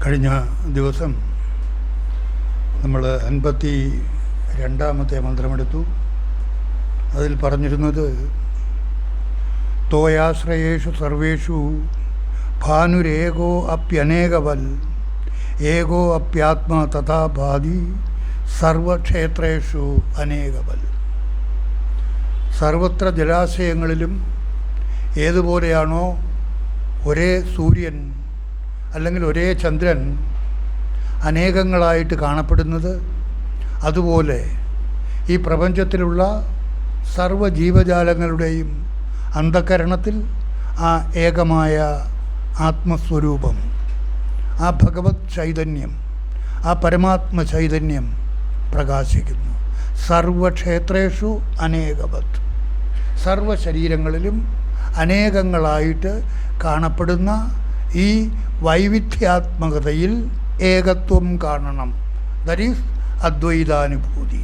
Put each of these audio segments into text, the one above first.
കഴിഞ്ഞ ദിവസം നമ്മൾ 52-ാമത്തെ മന്ത്രമെടുത്തു. അതിൽ പറഞ്ഞിരുന്നത് തോയാശ്രയേഷു സർവേഷു ഭാനുരേകോ അപ്യനേകവൽ ഏകോ അപ്യാത്മാ തഥാ ഭാതി സർവക്ഷേത്രേഷു അനേകവൽ. സർവത്ര ജലാശയങ്ങളിലും ഏതുപോലെയാണോ ഒരേ സൂര്യൻ അല്ലെങ്കിൽ ഒരേ ചന്ദ്രൻ അനേകങ്ങളായിട്ട് കാണപ്പെടുന്നത്, അതുപോലെ ഈ പ്രപഞ്ചത്തിലുള്ള സർവ്വജീവജാലങ്ങളുടെയും അന്ധഃകരണത്തിൽ ആ ഏകമായ ആത്മസ്വരൂപം, ആ ഭഗവത് ചൈതന്യം, ആ പരമാത്മ ചൈതന്യം പ്രകാശിക്കുന്നു. സർവക്ഷേത്രേഷു അനേകവത്. സർവശരീരങ്ങളിലും അനേകങ്ങളായിട്ട് കാണപ്പെടുന്ന ഈ വൈവിധ്യാത്മകതയിൽ ഏകത്വം കാണണം. That is അദ്വൈതാനുഭൂതി.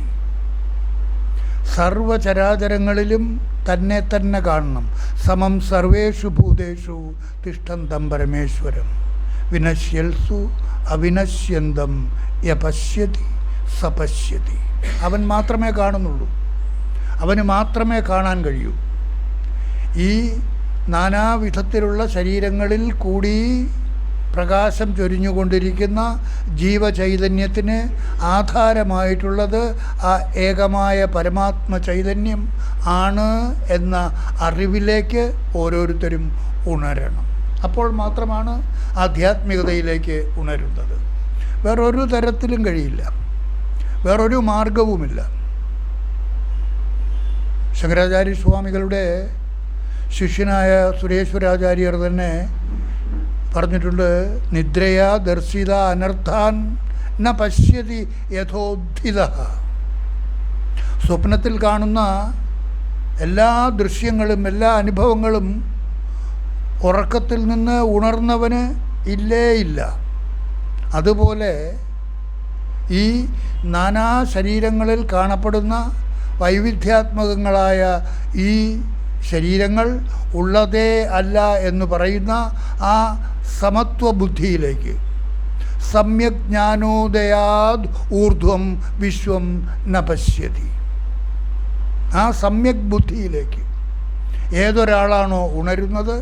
സർവചരാചരങ്ങളിലും തന്നെ തന്നെ കാണണം. സമം സർവേഷു ഭൂതേഷു തിഷ്ഠന്തം പരമേശ്വരം വിനശ്യൽസു അവിനശ്യന്തം യപശ്യതി സപശ്യതി. അവൻ മാത്രമേ കാണുന്നുള്ളൂ, അവന് മാത്രമേ കാണാൻ കഴിയൂ. ഈ നാനാവിധത്തിലുള്ള ശരീരങ്ങളിൽ കൂടി പ്രകാശം ചൊരിഞ്ഞുകൊണ്ടിരിക്കുന്ന ജീവചൈതന്യത്തിന് ആധാരമായിട്ടുള്ളത് ആ ഏകമായ പരമാത്മ ചൈതന്യം ആണ് എന്ന അറിവിലേക്ക് ഓരോരുത്തരും ഉണരണം. അപ്പോൾ മാത്രമാണ് ആധ്യാത്മികതയിലേക്ക് ഉണരുന്നത്. വേറൊരു തരത്തിലും കഴിയില്ല, വേറൊരു മാർഗവുമില്ല. ശങ്കരാചാര്യ സ്വാമികളുടെ ശിഷ്യനായ സുരേശ്വരാചാര്യർ തന്നെ പറഞ്ഞിട്ടുണ്ട്, നിദ്രയാ ദർശിത അനർത്ഥാൻ ന പശ്യതി യഥോദ്ധിത. സ്വപ്നത്തിൽ കാണുന്ന എല്ലാ ദൃശ്യങ്ങളും എല്ലാ അനുഭവങ്ങളും ഉറക്കത്തിൽ നിന്ന് ഉണർന്നവന് ഇല്ലേ ഇല്ല. അതുപോലെ ഈ നാനാ ശരീരങ്ങളിൽ കാണപ്പെടുന്ന വൈവിധ്യാത്മകങ്ങളായ ഈ ശരീരങ്ങൾ ഉള്ളതേ അല്ല എന്ന് പറയുന്ന ആ സമത്വ ബുദ്ധിയിലേക്ക്, സമ്യക് ജ്ഞാനോദയാദ് ഊർധ്വം വിശ്വം ന പശ്യതി, ആ സമ്യക് ബുദ്ധിയിലേക്ക് ഏതൊരാളാണോ ഉണരുന്നത്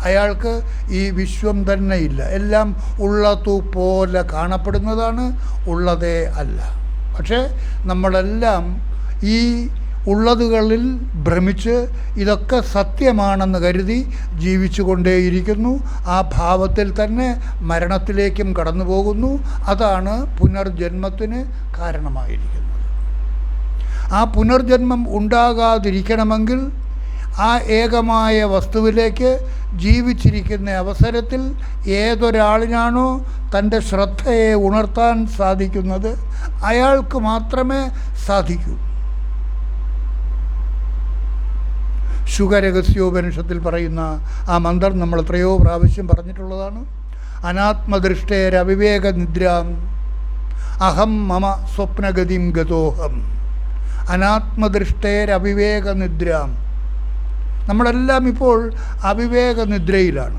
അയാൾക്ക് ഈ വിശ്വം തന്നെ ഇല്ല. എല്ലാം ഉള്ളതുപോലെ കാണപ്പെടുന്നതാണ്, ഉള്ളതേ അല്ല. പക്ഷേ നമ്മളെല്ലാം ഈ ഉള്ളതുകളിൽ ഭ്രമിച്ച് ഇതൊക്കെ സത്യമാണെന്ന് കരുതി ജീവിച്ചു കൊണ്ടേയിരിക്കുന്നു. ആ ഭാവത്തിൽ തന്നെ മരണത്തിലേക്കും കടന്നു പോകുന്നു. അതാണ് പുനർജന്മത്തിന് കാരണമായിരിക്കുന്നത്. ആ പുനർജന്മം ഉണ്ടാകാതിരിക്കണമെങ്കിൽ ആ ഏകമായ വസ്തുവിലേക്ക് ജീവിച്ചിരിക്കുന്ന അവസരത്തിൽ ഏതൊരാളിനാണോ തൻ്റെ ശ്രദ്ധയെ ഉണർത്താൻ സാധിക്കുന്നത് അയാൾക്ക് മാത്രമേ സാധിക്കൂ. ശുഖരഹസ്യോപനിഷത്തിൽ പറയുന്ന ആ മന്ത്രം നമ്മൾ എത്രയോ പ്രാവശ്യം പറഞ്ഞിട്ടുള്ളതാണ്. അനാത്മദൃഷ്ടേരവിവേക നിദ്രാം അഹം മമ സ്വപ്നഗതിം ഗതോഹം. അനാത്മദൃഷ്ടേരവിവേക നിദ്രാം. നമ്മളെല്ലാം ഇപ്പോൾ അവിവേക നിദ്രയിലാണ്.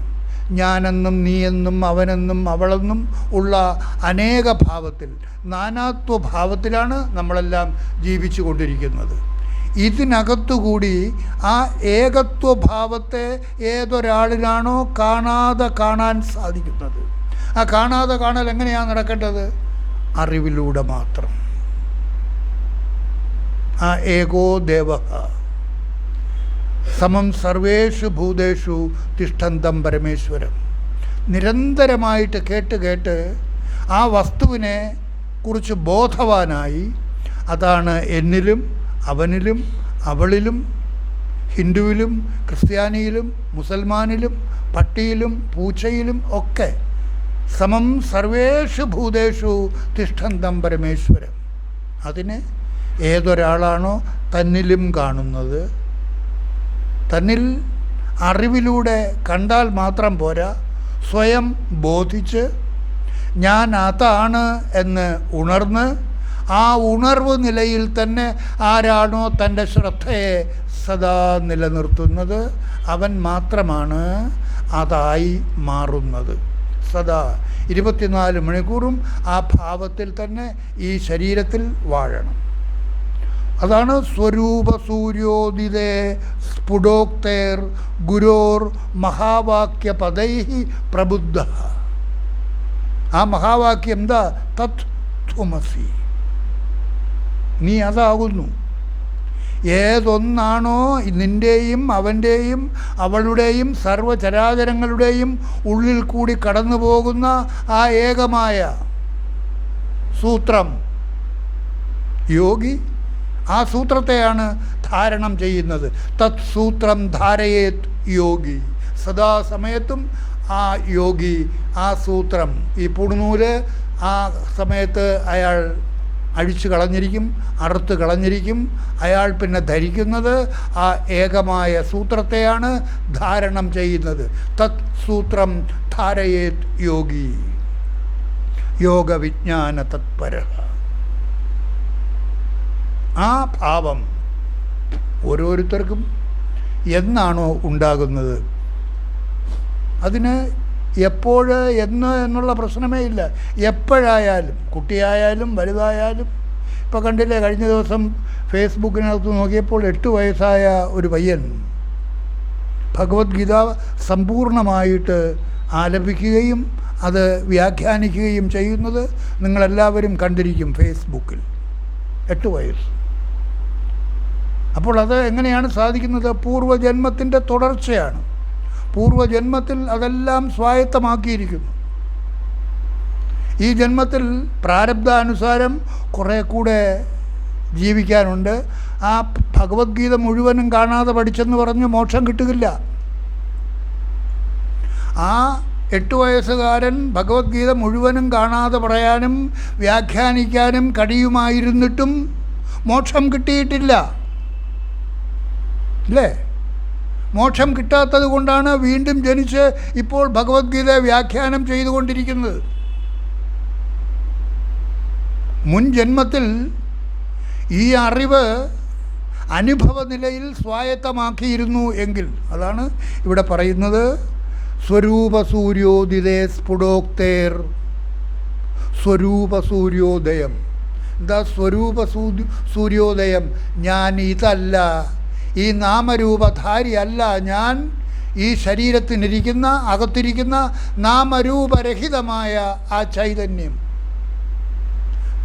ഞാനെന്നും നീയെന്നും അവനെന്നും അവളെന്നും ഉള്ള അനേക ഭാവത്തിൽ, നാനാത്വഭാവത്തിലാണ് നമ്മളെല്ലാം ജീവിച്ചു കൊണ്ടിരിക്കുന്നത്. ഇതിനകത്തുകൂടി ആ ഏകത്വഭാവത്തെ ഏതൊരാളിനാണോ കാണാതെ കാണാൻ സാധിക്കുന്നത്, ആ കാണാതെ കാണൽ എങ്ങനെയാണ് നടക്കേണ്ടത്? അറിവിലൂടെ മാത്രം. ആ ഏകോ ദേവഃ സമം സർവേഷു ഭൂതേഷു തിഷ്ഠന്തം പരമേശ്വരം. നിരന്തരമായിട്ട് കേട്ട് കേട്ട് ആ വസ്തുവിനെ കുറിച്ച് ബോധവാനായി, അതാണ് എന്നിലും അവനിലും അവളിലും ഹിന്ദുവിലും ക്രിസ്ത്യാനിയിലും മുസൽമാനിലും പട്ടിയിലും പൂച്ചയിലും ഒക്കെ സമം സർവേഷു ഭൂതേഷു തിഷ്ഠന്തം പരമേശ്വരം. അതിനെ ഏതൊരാളാണോ തന്നിലും കാണുന്നത്, തന്നിൽ അറിവിലൂടെ കണ്ടാൽ മാത്രം പോരാ, സ്വയം ബോധിച്ച് ഞാൻ അതാണ് എന്ന് ഉണർന്ന് ആ ഉണർവ് നിലയിൽ തന്നെ ആരാണോ തൻ്റെ ശ്രദ്ധയെ സദാ നിലനിർത്തുന്നത് അവൻ മാത്രമാണ് അതായി മാറുന്നത്. സദാ 24 മണിക്കൂറും ആ ഭാവത്തിൽ തന്നെ ഈ ശരീരത്തിൽ വാഴണം. അതാണ് സ്വരൂപ സൂര്യോദിതേ സ്ഫുടോക്തേർ ഗുരോർ മഹാവാക്യ പദൈഹി പ്രബുദ്ധ. ആ മഹാവാക്യം എന്താ? തത് ത്വമസി, നീ അതാകുന്നു. ഏതൊന്നാണോ നിൻ്റെയും അവൻ്റെയും അവളുടെയും സർവചരാചരങ്ങളുടെയും ഉള്ളിൽ കൂടി കടന്നു പോകുന്ന ആ ഏകമായ സൂത്രം, യോഗി ആ സൂത്രത്തെയാണ് ധാരണം ചെയ്യുന്നത്. തത് സൂത്രം ധാരയേത് യോഗി. സദാസമയത്തും ആ യോഗി ആ സൂത്രം, ഈ പുടുനൂല് ആ സമയത്ത് അയാൾ അഴിച്ചു കളഞ്ഞിരിക്കും, അറുത്ത് കളഞ്ഞിരിക്കും. അയാൾ പിന്നെ ധരിക്കുന്നത് ആ ഏകമായ സൂത്രത്തെയാണ് ധാരണം ചെയ്യുന്നത്. തത് സൂത്രം ധാരയേത് യോഗി യോഗവിജ്ഞാന തത്പരഃ. ആ ഭാവം ഓരോരുത്തർക്കും എന്നാണോ ഉണ്ടാകുന്നത്, അതിന് എപ്പോഴ് എന്നുള്ള പ്രശ്നമേ ഇല്ല. എപ്പോഴായാലും, കുട്ടിയായാലും വലുതായാലും. ഇപ്പോൾ കണ്ടില്ലേ, കഴിഞ്ഞ ദിവസം ഫേസ്ബുക്കിനകത്ത് നോക്കിയപ്പോൾ 8 വയസ്സായ ഒരു പയ്യൻ ഭഗവത്ഗീത സമ്പൂർണമായിട്ട് ആലപിക്കുകയും അത് വ്യാഖ്യാനിക്കുകയും ചെയ്യുന്നത് നിങ്ങളെല്ലാവരും കണ്ടിരിക്കും ഫേസ്ബുക്കിൽ. 8 വയസ്സ്. അപ്പോൾ അത് എങ്ങനെയാണ് സാധിക്കുന്നത്? പൂർവ്വജന്മത്തിൻ്റെ തുടർച്ചയാണ്. പൂർവ്വജന്മത്തിൽ അതെല്ലാം സ്വായത്തമാക്കിയിരിക്കുന്നു. ഈ ജന്മത്തിൽ പ്രാരബ്ധാനുസാരം കുറേ കൂടെ ജീവിക്കാനുണ്ട്. ആ ഭഗവത്ഗീത മുഴുവനും കാണാതെ പഠിച്ചെന്ന് പറഞ്ഞ് മോക്ഷം കിട്ടുകയില്ല. ആ 8 വയസ്സുകാരൻ ഭഗവത്ഗീത മുഴുവനും കാണാതെ പറയാനും വ്യാഖ്യാനിക്കാനും കഴിയുമായിരുന്നിട്ടും മോക്ഷം കിട്ടിയിട്ടില്ല, അല്ലേ? മോക്ഷം കിട്ടാത്തത് കൊണ്ടാണ് വീണ്ടും ജനിച്ച് ഇപ്പോൾ ഭഗവത്ഗീത വ്യാഖ്യാനം ചെയ്തുകൊണ്ടിരിക്കുന്നത്. മുൻ ജന്മത്തിൽ ഈ അറിവ് അനുഭവ നിലയിൽ സ്വായത്തമാക്കിയിരുന്നു എങ്കിൽ, അതാണ് ഇവിടെ പറയുന്നത്. സ്വരൂപ സൂര്യോദിതേ സ്ഫുടോക്തേർ. സ്വരൂപ സൂര്യോദയം. എന്താ സ്വരൂപ സൂര്യോദയം? ഞാൻ ഇതല്ല, ഈ നാമരൂപധാരിയല്ല ഞാൻ. ഈ ശരീരത്തിനിരിക്കുന്ന, അകത്തിരിക്കുന്ന നാമരൂപരഹിതമായ ആ ചൈതന്യം.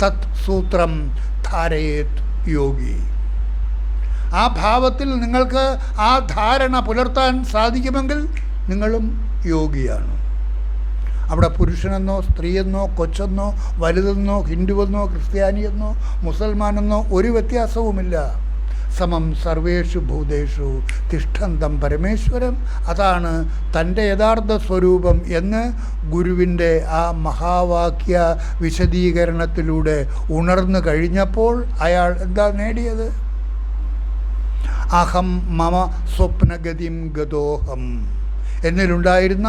തത് സൂത്രം ധാരയേത് യോഗി. ആ ഭാവത്തിൽ നിങ്ങൾക്ക് ആ ധാരണ പുലർത്താൻ സാധിക്കുമെങ്കിൽ നിങ്ങളും യോഗിയാണ്. അവിടെ പുരുഷനെന്നോ സ്ത്രീയെന്നോ കൊച്ചെന്നോ വലുതെന്നോ ഹിന്ദുവെന്നോ ക്രിസ്ത്യാനിയെന്നോ മുസൽമാനെന്നോ ഒരു വ്യത്യാസവുമില്ല. സമം സർവേഷു ഭൂതേഷു തിഷ്ഠന്തം പരമേശ്വരം. അതാണ് തൻ്റെ യഥാർത്ഥ സ്വരൂപം എന്ന് ഗുരുവിൻ്റെ ആ മഹാവാക്യ വിശദീകരണത്തിലൂടെ ഉണർന്നു കഴിഞ്ഞപ്പോൾ അയാൾ എന്താ നേടിയത്? അഹം മമ സ്വപ്നഗതിം ഗതോഹം. എന്നിലുണ്ടായിരുന്ന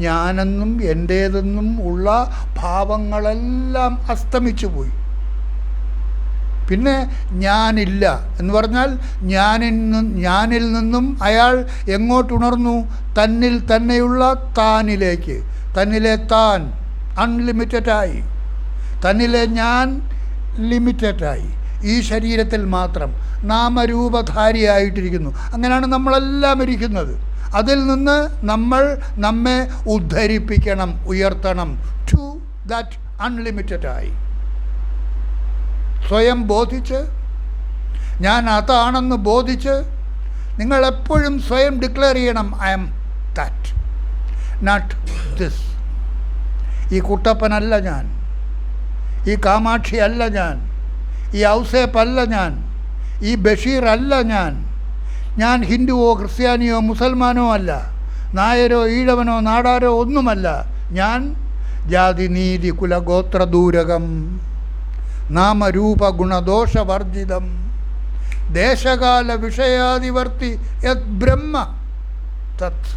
ഞാനെന്നും എൻ്റേതെന്നും ഉള്ള ഭാവങ്ങളെല്ലാം അസ്തമിച്ചു പോയി. പിന്നെ ഞാനില്ല എന്ന് പറഞ്ഞാൽ ഞാനിൽ നിന്നും അയാൾ എങ്ങോട്ടുണർന്നു? തന്നിൽ തന്നെയുള്ള താനിലേക്ക്. തന്നിലെ താൻ അൺലിമിറ്റഡായി, തന്നിലെ ഞാൻ ലിമിറ്റഡായി. ഈ ശരീരത്തിൽ മാത്രം നാമരൂപധാരിയായിട്ടിരിക്കുന്നു. അങ്ങനെയാണ് നമ്മളെല്ലാം ഇരിക്കുന്നത്. അതിൽ നിന്ന് നമ്മെ ഉദ്ധരിപ്പിക്കണം, ഉയർത്തണം ടു ദാറ്റ് അൺലിമിറ്റഡായി. സ്വയം ബോധിച്ച്, ഞാൻ അതാണെന്ന് ബോധിച്ച് നിങ്ങളെപ്പോഴും സ്വയം ഡിക്ലെയർ ചെയ്യണം, I am that, not this. ഈ കുട്ടപ്പനല്ല ഞാൻ, ഈ കാമാക്ഷി അല്ല ഞാൻ, ഈ ഔസേപ്പ് അല്ല ഞാൻ, ഈ ബഷീർ അല്ല ഞാൻ ഹിന്ദുവോ ക്രിസ്ത്യാനിയോ മുസൽമാനോ അല്ല, നായരോ ഈഴവനോ നാടാരോ ഒന്നുമല്ല. ഞാൻ ജാതി നീതി കുലഗോത്രദൂരകം നാമരൂപ ഗുണദോഷവർജിതം ദേശകാല വിഷയാദിവർത്തി യത് ബ്രഹ്മ തത്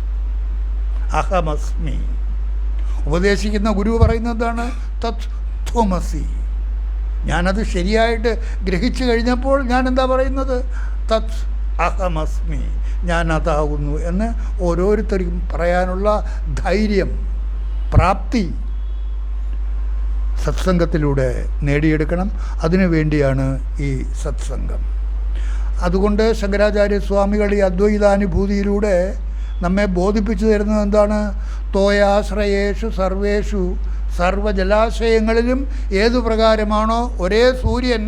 അഹമസ്മി. ഉപദേശിക്കുന്ന ഗുരു പറയുന്നതാണ് തത് ത്വമസി. ഞാനത് ശരിയായിട്ട് ഗ്രഹിച്ചു കഴിഞ്ഞപ്പോൾ ഞാൻ എന്താ പറയുന്നത്? തത് അഹമസ്മി, ഞാൻ അതാകുന്നു എന്ന് ഓരോരുത്തർക്കും പറയാനുള്ള ധൈര്യം, പ്രാപ്തി സത്സംഗത്തിലൂടെ നേടിയെടുക്കണം. അതിനു വേണ്ടിയാണ് ഈ സത്സംഗം. അതുകൊണ്ട് ശങ്കരാചാര്യസ്വാമികൾ ഈ അദ്വൈതാനുഭൂതിയിലൂടെ നമ്മെ ബോധിപ്പിച്ചു തരുന്നത് എന്താണ്? തോയാശ്രയേഷു സർവേഷു, സർവ്വജലാശയങ്ങളിലും ഏതു പ്രകാരമാണോ ഒരേ സൂര്യൻ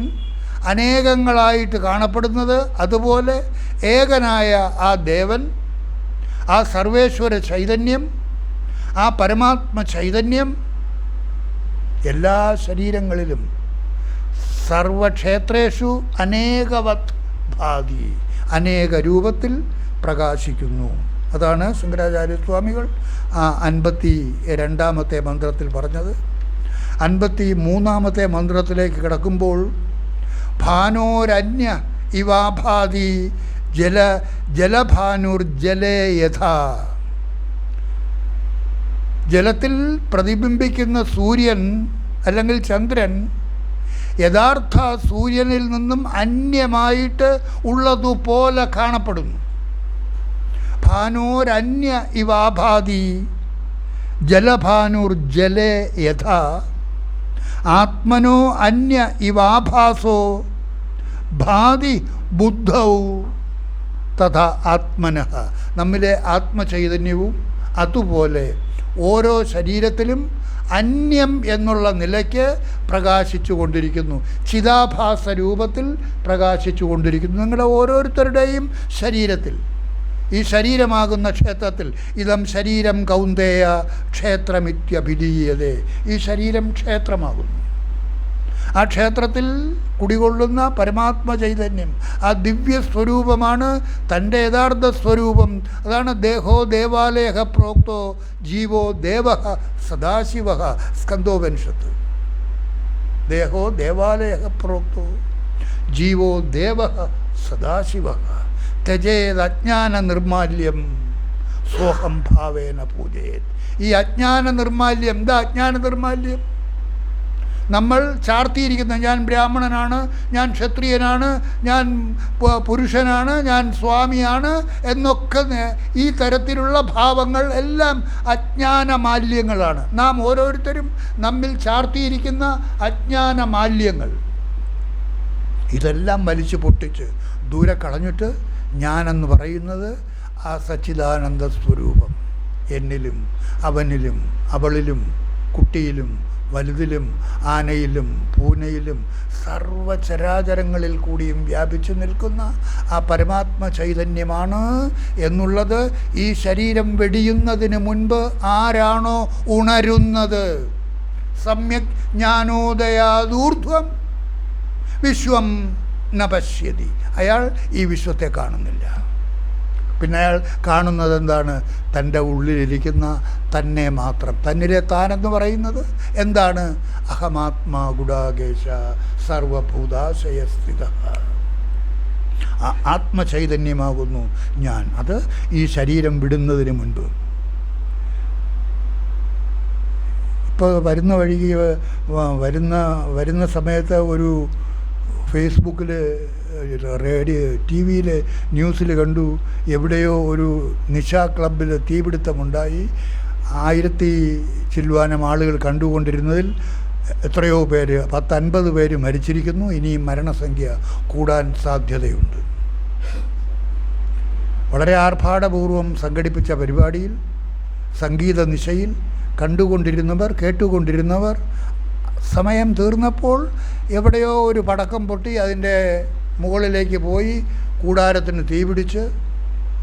അനേകങ്ങളായിട്ട് കാണപ്പെടുന്നത്, അതുപോലെ ഏകനായ ആ ദേവൻ, ആ സർവേശ്വര ചൈതന്യം, ആ പരമാത്മ ചൈതന്യം എല്ലാ ശരീരങ്ങളിലും സർവക്ഷേത്രേഷു അനേകവത് ഭാതി, അനേക രൂപത്തിൽ പ്രകാശിക്കുന്നു. അതാണ് ശങ്കരാചാര്യസ്വാമികൾ 52-ാമത്തെ മന്ത്രത്തിൽ പറഞ്ഞത്. 53-ാമത്തെ മന്ത്രത്തിലേക്ക് കിടക്കുമ്പോൾ ഭാനോരന്യ ഇവാഭാതി ജലഭാനുർജലേ യഥാ, ജലത്തിൽ പ്രതിബിംബിക്കുന്ന സൂര്യൻ അല്ലെങ്കിൽ ചന്ദ്രൻ യഥാർത്ഥ സൂര്യനിൽ നിന്നും അന്യമായിട്ട് ഉള്ളതുപോലെ കാണപ്പെടുന്നു. ഭാനോരന്യ ഇവാഭാതി ജലഭാനുർജലേ യഥാ ആത്മനോ അന്യ ഇവാഭാസോ ഭാതി ബുദ്ധൗ തഥാ ആത്മനഃ. നമ്മിലെ ആത്മചൈതന്യവും അതുപോലെ ഓരോ ശരീരത്തിലും അന്യം എന്നുള്ള നിലയ്ക്ക് പ്രകാശിച്ചു കൊണ്ടിരിക്കുന്നു, ചിതാഭാസ രൂപത്തിൽ പ്രകാശിച്ചു കൊണ്ടിരിക്കുന്നു. നിങ്ങളുടെ ഓരോരുത്തരുടെയും ശരീരത്തിൽ, ഈ ശരീരമാകുന്ന ക്ഷേത്രത്തിൽ, ഇതം ശരീരം കൗന്ദേയ ക്ഷേത്രമിത്യഭിധീയതേ, ഈ ശരീരം ക്ഷേത്രമാകുന്നു. ആ ക്ഷേത്രത്തിൽ കുടികൊള്ളുന്ന പരമാത്മ ചൈതന്യം, ആ ദിവ്യസ്വരൂപമാണ് തൻ്റെ യഥാർത്ഥ സ്വരൂപം. അതാണ് ദേഹോ ദേവാലയ പ്രോക്തോ ജീവോ ദേവ സദാശിവ, സ്കന്ദോപനിഷത്ത്. ദേഹോ ദേവാലയ പ്രോക്തോ ജീവോ ദേവ സദാശിവ ത്യജേത് അജ്ഞാന നിർമാല്യം സോഹം ഭാവേന പൂജയേത്. ഈ അജ്ഞാന നിർമാല്യം, എന്താ അജ്ഞാന നിർമാല്യം? നമ്മൾ ചാർത്തിയിരിക്കുന്ന ഞാൻ ബ്രാഹ്മണനാണ്, ഞാൻ ക്ഷത്രിയനാണ്, ഞാൻ പുരുഷനാണ്, ഞാൻ സ്വാമിയാണ് എന്നൊക്കെ ഈ തരത്തിലുള്ള ഭാവങ്ങൾ എല്ലാം അജ്ഞാന മാലിന്യങ്ങളാണ്. നാം ഓരോരുത്തരും നമ്മിൽ ചാർത്തിയിരിക്കുന്ന അജ്ഞാന മാലിന്യങ്ങൾ. ഇതെല്ലാം വലിച്ചു പൊട്ടിച്ച് ദൂരെ കളഞ്ഞിട്ട് ഞാനെന്ന് പറയുന്നത് ആ സച്ചിദാനന്ദ സ്വരൂപം എന്നിലും അവനിലും അവളിലും കുട്ടിയിലും വലുതിലും ആനയിലും പൂനയിലും സർവചരാചരങ്ങളിൽ കൂടിയും വ്യാപിച്ചു നിൽക്കുന്ന ആ പരമാത്മ ചൈതന്യമാണ് എന്നുള്ളത് ഈ ശരീരം വെടിയുന്നതിന് മുൻപ് ആരാണോ ഉണരുന്നത്, സമ്യക് ജ്ഞാനോദയാദൂർധ്വം വിശ്വം ന പശ്യതി, അയാൾ ഈ വിശ്വത്തെ കാണുന്നില്ല. പിന്നെ അയാൾ കാണുന്നത് എന്താണ്? തൻ്റെ ഉള്ളിലിരിക്കുന്ന തന്നെ മാത്രം. തന്നിലെ താനെന്ന് പറയുന്നത് എന്താണ്? അഹമാത്മാ ഗുഡാകേശ സർവഭൂതാശയസ്ഥിത, ആത്മചൈതന്യമാകുന്നു ഞാൻ. അത് ഈ ശരീരം വിടുന്നതിന് മുൻപ്. ഇപ്പോൾ വരുന്ന സമയത്ത് ഒരു ഫേസ്ബുക്കിൽ, റേഡിയോ, ടി വിയിൽ, ന്യൂസിൽ കണ്ടു, എവിടെയോ ഒരു നിശാ ക്ലബിൽ തീപിടുത്തമുണ്ടായി. 1000 ചില്ലുവാനം ആളുകൾ കണ്ടുകൊണ്ടിരുന്നതിൽ എത്രയോ പേര്, 10-50 പേര് മരിച്ചിരിക്കുന്നു. ഇനിയും മരണസംഖ്യ കൂടാൻ സാധ്യതയുണ്ട്. വളരെ ആർഭാടപൂർവം സംഘടിപ്പിച്ച പരിപാടിയിൽ, സംഗീത നിശയിൽ കണ്ടുകൊണ്ടിരുന്നവർ, കേട്ടുകൊണ്ടിരുന്നവർ, സമയം തീർന്നപ്പോൾ എവിടെയോ ഒരു പടക്കം പൊട്ടി അതിൻ്റെ മുകളിലേക്ക് പോയി കൂടാരത്തിന് തീപിടിച്ച്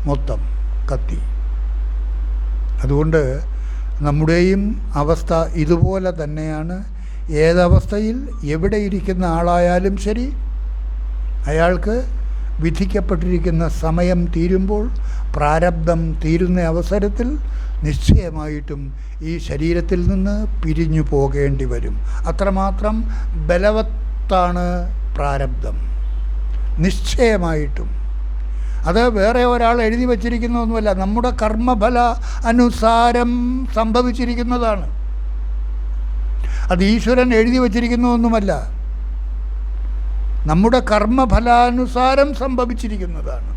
മൊത്തം കത്തി. അതുകൊണ്ട് നമ്മുടെയും അവസ്ഥ ഇതുപോലെ തന്നെയാണ്. ഏതവസ്ഥയിൽ എവിടെ ഇരിക്കുന്ന ആളായാലും ശരി, അയാൾക്ക് വിധിക്കപ്പെട്ടിരിക്കുന്ന സമയം തീരുമ്പോൾ, പ്രാരബ്ധം തീരുന്ന അവസരത്തിൽ നിശ്ചയമായിട്ടും ഈ ശരീരത്തിൽ നിന്ന് പിരിഞ്ഞു പോകേണ്ടി വരും. അത്രമാത്രം ബലവത്താണ് പ്രാരബ്ധം, നിശ്ചയമായിട്ടും. അത് വേറെ ഒരാൾ എഴുതി വച്ചിരിക്കുന്നതൊന്നുമല്ല, നമ്മുടെ കർമ്മഫല അനുസാരം സംഭവിച്ചിരിക്കുന്നതാണ്. അത് ഈശ്വരൻ എഴുതി വച്ചിരിക്കുന്നതൊന്നുമല്ല, നമ്മുടെ കർമ്മഫലാനുസാരം സംഭവിച്ചിരിക്കുന്നതാണ്.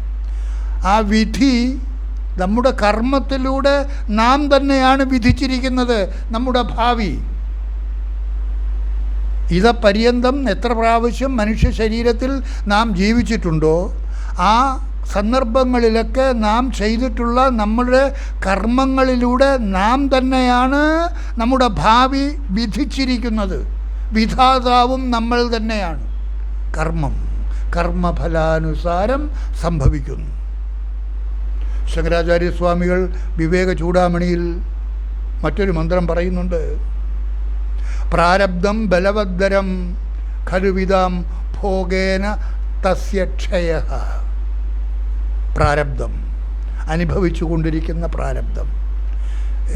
ആ വിധി നമ്മുടെ കർമ്മത്തിലൂടെ നാം തന്നെയാണ് വിധിച്ചിരിക്കുന്നത്. നമ്മുടെ ഭാവി ഇതപര്യന്തം എത്ര പ്രാവശ്യം മനുഷ്യ ശരീരത്തിൽ നാം ജീവിച്ചിട്ടുണ്ടോ ആ സന്ദർഭങ്ങളിലൊക്കെ നാം ചെയ്തിട്ടുള്ള നമ്മുടെ കർമ്മങ്ങളിലൂടെ നാം തന്നെയാണ് നമ്മുടെ ഭാവി വിധിച്ചിരിക്കുന്നത്. വിധാതാവും നമ്മൾ തന്നെയാണ്. കർമ്മഫലാനുസാരം സംഭവിക്കുന്നു. ശങ്കരാചാര്യസ്വാമികൾ വിവേക ചൂടാമണിയിൽ മറ്റൊരു മന്ത്രം പറയുന്നുണ്ട്. പ്രാരബ്ധം ബലവദ്ദരം ഖലുവിദാം ഭോഗേന തസ്യ ക്ഷയഃ. പ്രാരബ്ധം, അനുഭവിച്ചു കൊണ്ടിരിക്കുന്ന പ്രാരബ്ധം.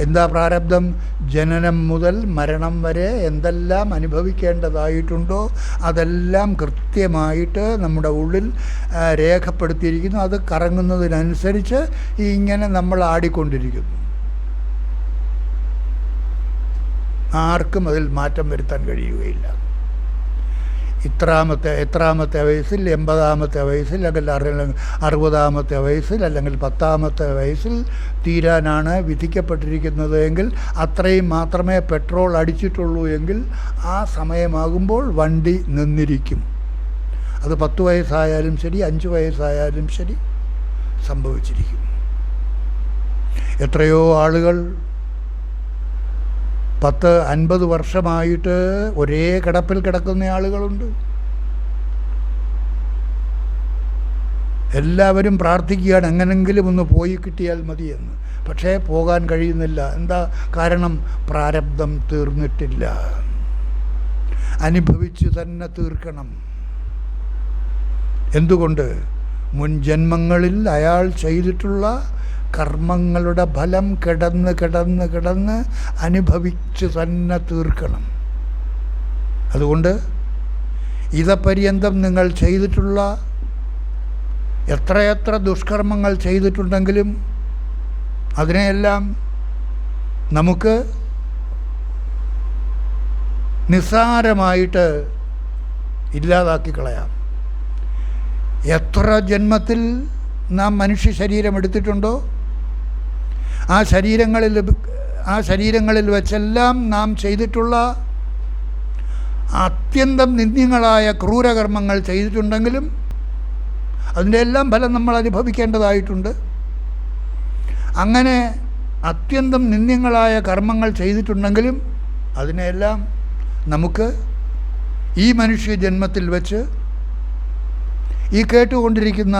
എന്താ പ്രാരബ്ധം? ജനനം മുതൽ മരണം വരെ എന്തെല്ലാം അനുഭവിക്കേണ്ടതായിട്ടുണ്ടോ അതെല്ലാം കൃത്യമായിട്ട് നമ്മുടെ ഉള്ളിൽ രേഖപ്പെടുത്തിയിരിക്കുന്നു. അത് കറങ്ങുന്നതിനനുസരിച്ച് ഇങ്ങനെ നമ്മൾ ആടിക്കൊണ്ടിരിക്കുന്നു. ആർക്കും അതിൽ മാറ്റം വരുത്താൻ കഴിയുകയില്ല. എത്രാമത്തെ വയസ്സിൽ, 80-ാമത്തെ വയസ്സിൽ, അല്ലെങ്കിൽ 60-ാമത്തെ വയസ്സിൽ, അല്ലെങ്കിൽ 10-ാമത്തെ വയസ്സിൽ തീരാനാണ് വിധിക്കപ്പെട്ടിരിക്കുന്നത് എങ്കിൽ അത്രയും മാത്രമേ പെട്രോൾ അടിച്ചിട്ടുള്ളൂ എങ്കിൽ ആ സമയമാകുമ്പോൾ വണ്ടി നിന്നിരിക്കും. അത് 10 വയസ്സായാലും ശരി, 5 വയസ്സായാലും ശരി സംഭവിച്ചിരിക്കും. എത്രയോ ആളുകൾ 10-50 വർഷമായിട്ട് ഒരേ കിടപ്പിൽ കിടക്കുന്ന ആളുകളുണ്ട്. എല്ലാവരും പ്രാർത്ഥിക്കുകയാണ് എങ്ങനെങ്കിലും ഒന്ന് പോയി കിട്ടിയാൽ മതിയെന്ന്. പക്ഷേ പോകാൻ കഴിയുന്നില്ല. എന്താ കാരണം? പ്രാരബ്ധം തീർന്നിട്ടില്ല. അനുഭവിച്ച് തന്നെ തീർക്കണം. എന്തുകൊണ്ട്? മുൻ ജന്മങ്ങളിൽ അയാൾ ചെയ്തിട്ടുള്ള കർമ്മങ്ങളുടെ ഫലം കിടന്ന് അനുഭവിച്ച് തന്നെ തീർക്കണം. അതുകൊണ്ട് ഇതപര്യന്തം നിങ്ങൾ ചെയ്തിട്ടുള്ള എത്രയെത്ര ദുഷ്കർമ്മങ്ങൾ ചെയ്തിട്ടുണ്ടെങ്കിലും അതിനെയെല്ലാം നമുക്ക് നിസ്സാരമായിട്ട് ഇല്ലാതാക്കി കളയാം. എത്ര ജന്മത്തിൽ നാം മനുഷ്യ ശരീരം എടുത്തിട്ടുണ്ടോ ആ ശരീരങ്ങളിൽ വെച്ചെല്ലാം നാം ചെയ്തിട്ടുള്ള അത്യന്തം നിന്ദ്യങ്ങളായ ക്രൂരകർമ്മങ്ങൾ ചെയ്തിട്ടുണ്ടെങ്കിലും അതിൻ്റെ എല്ലാം ഫലം നമ്മൾ അനുഭവിക്കേണ്ടതായിട്ടുണ്ട്. അങ്ങനെ അത്യന്തം നിന്ദ്യങ്ങളായ കർമ്മങ്ങൾ ചെയ്തിട്ടുണ്ടെങ്കിലും അതിനെല്ലാം നമുക്ക് ഈ മനുഷ്യ ജന്മത്തിൽ വെച്ച് ഈ കേട്ടുകൊണ്ടിരിക്കുന്ന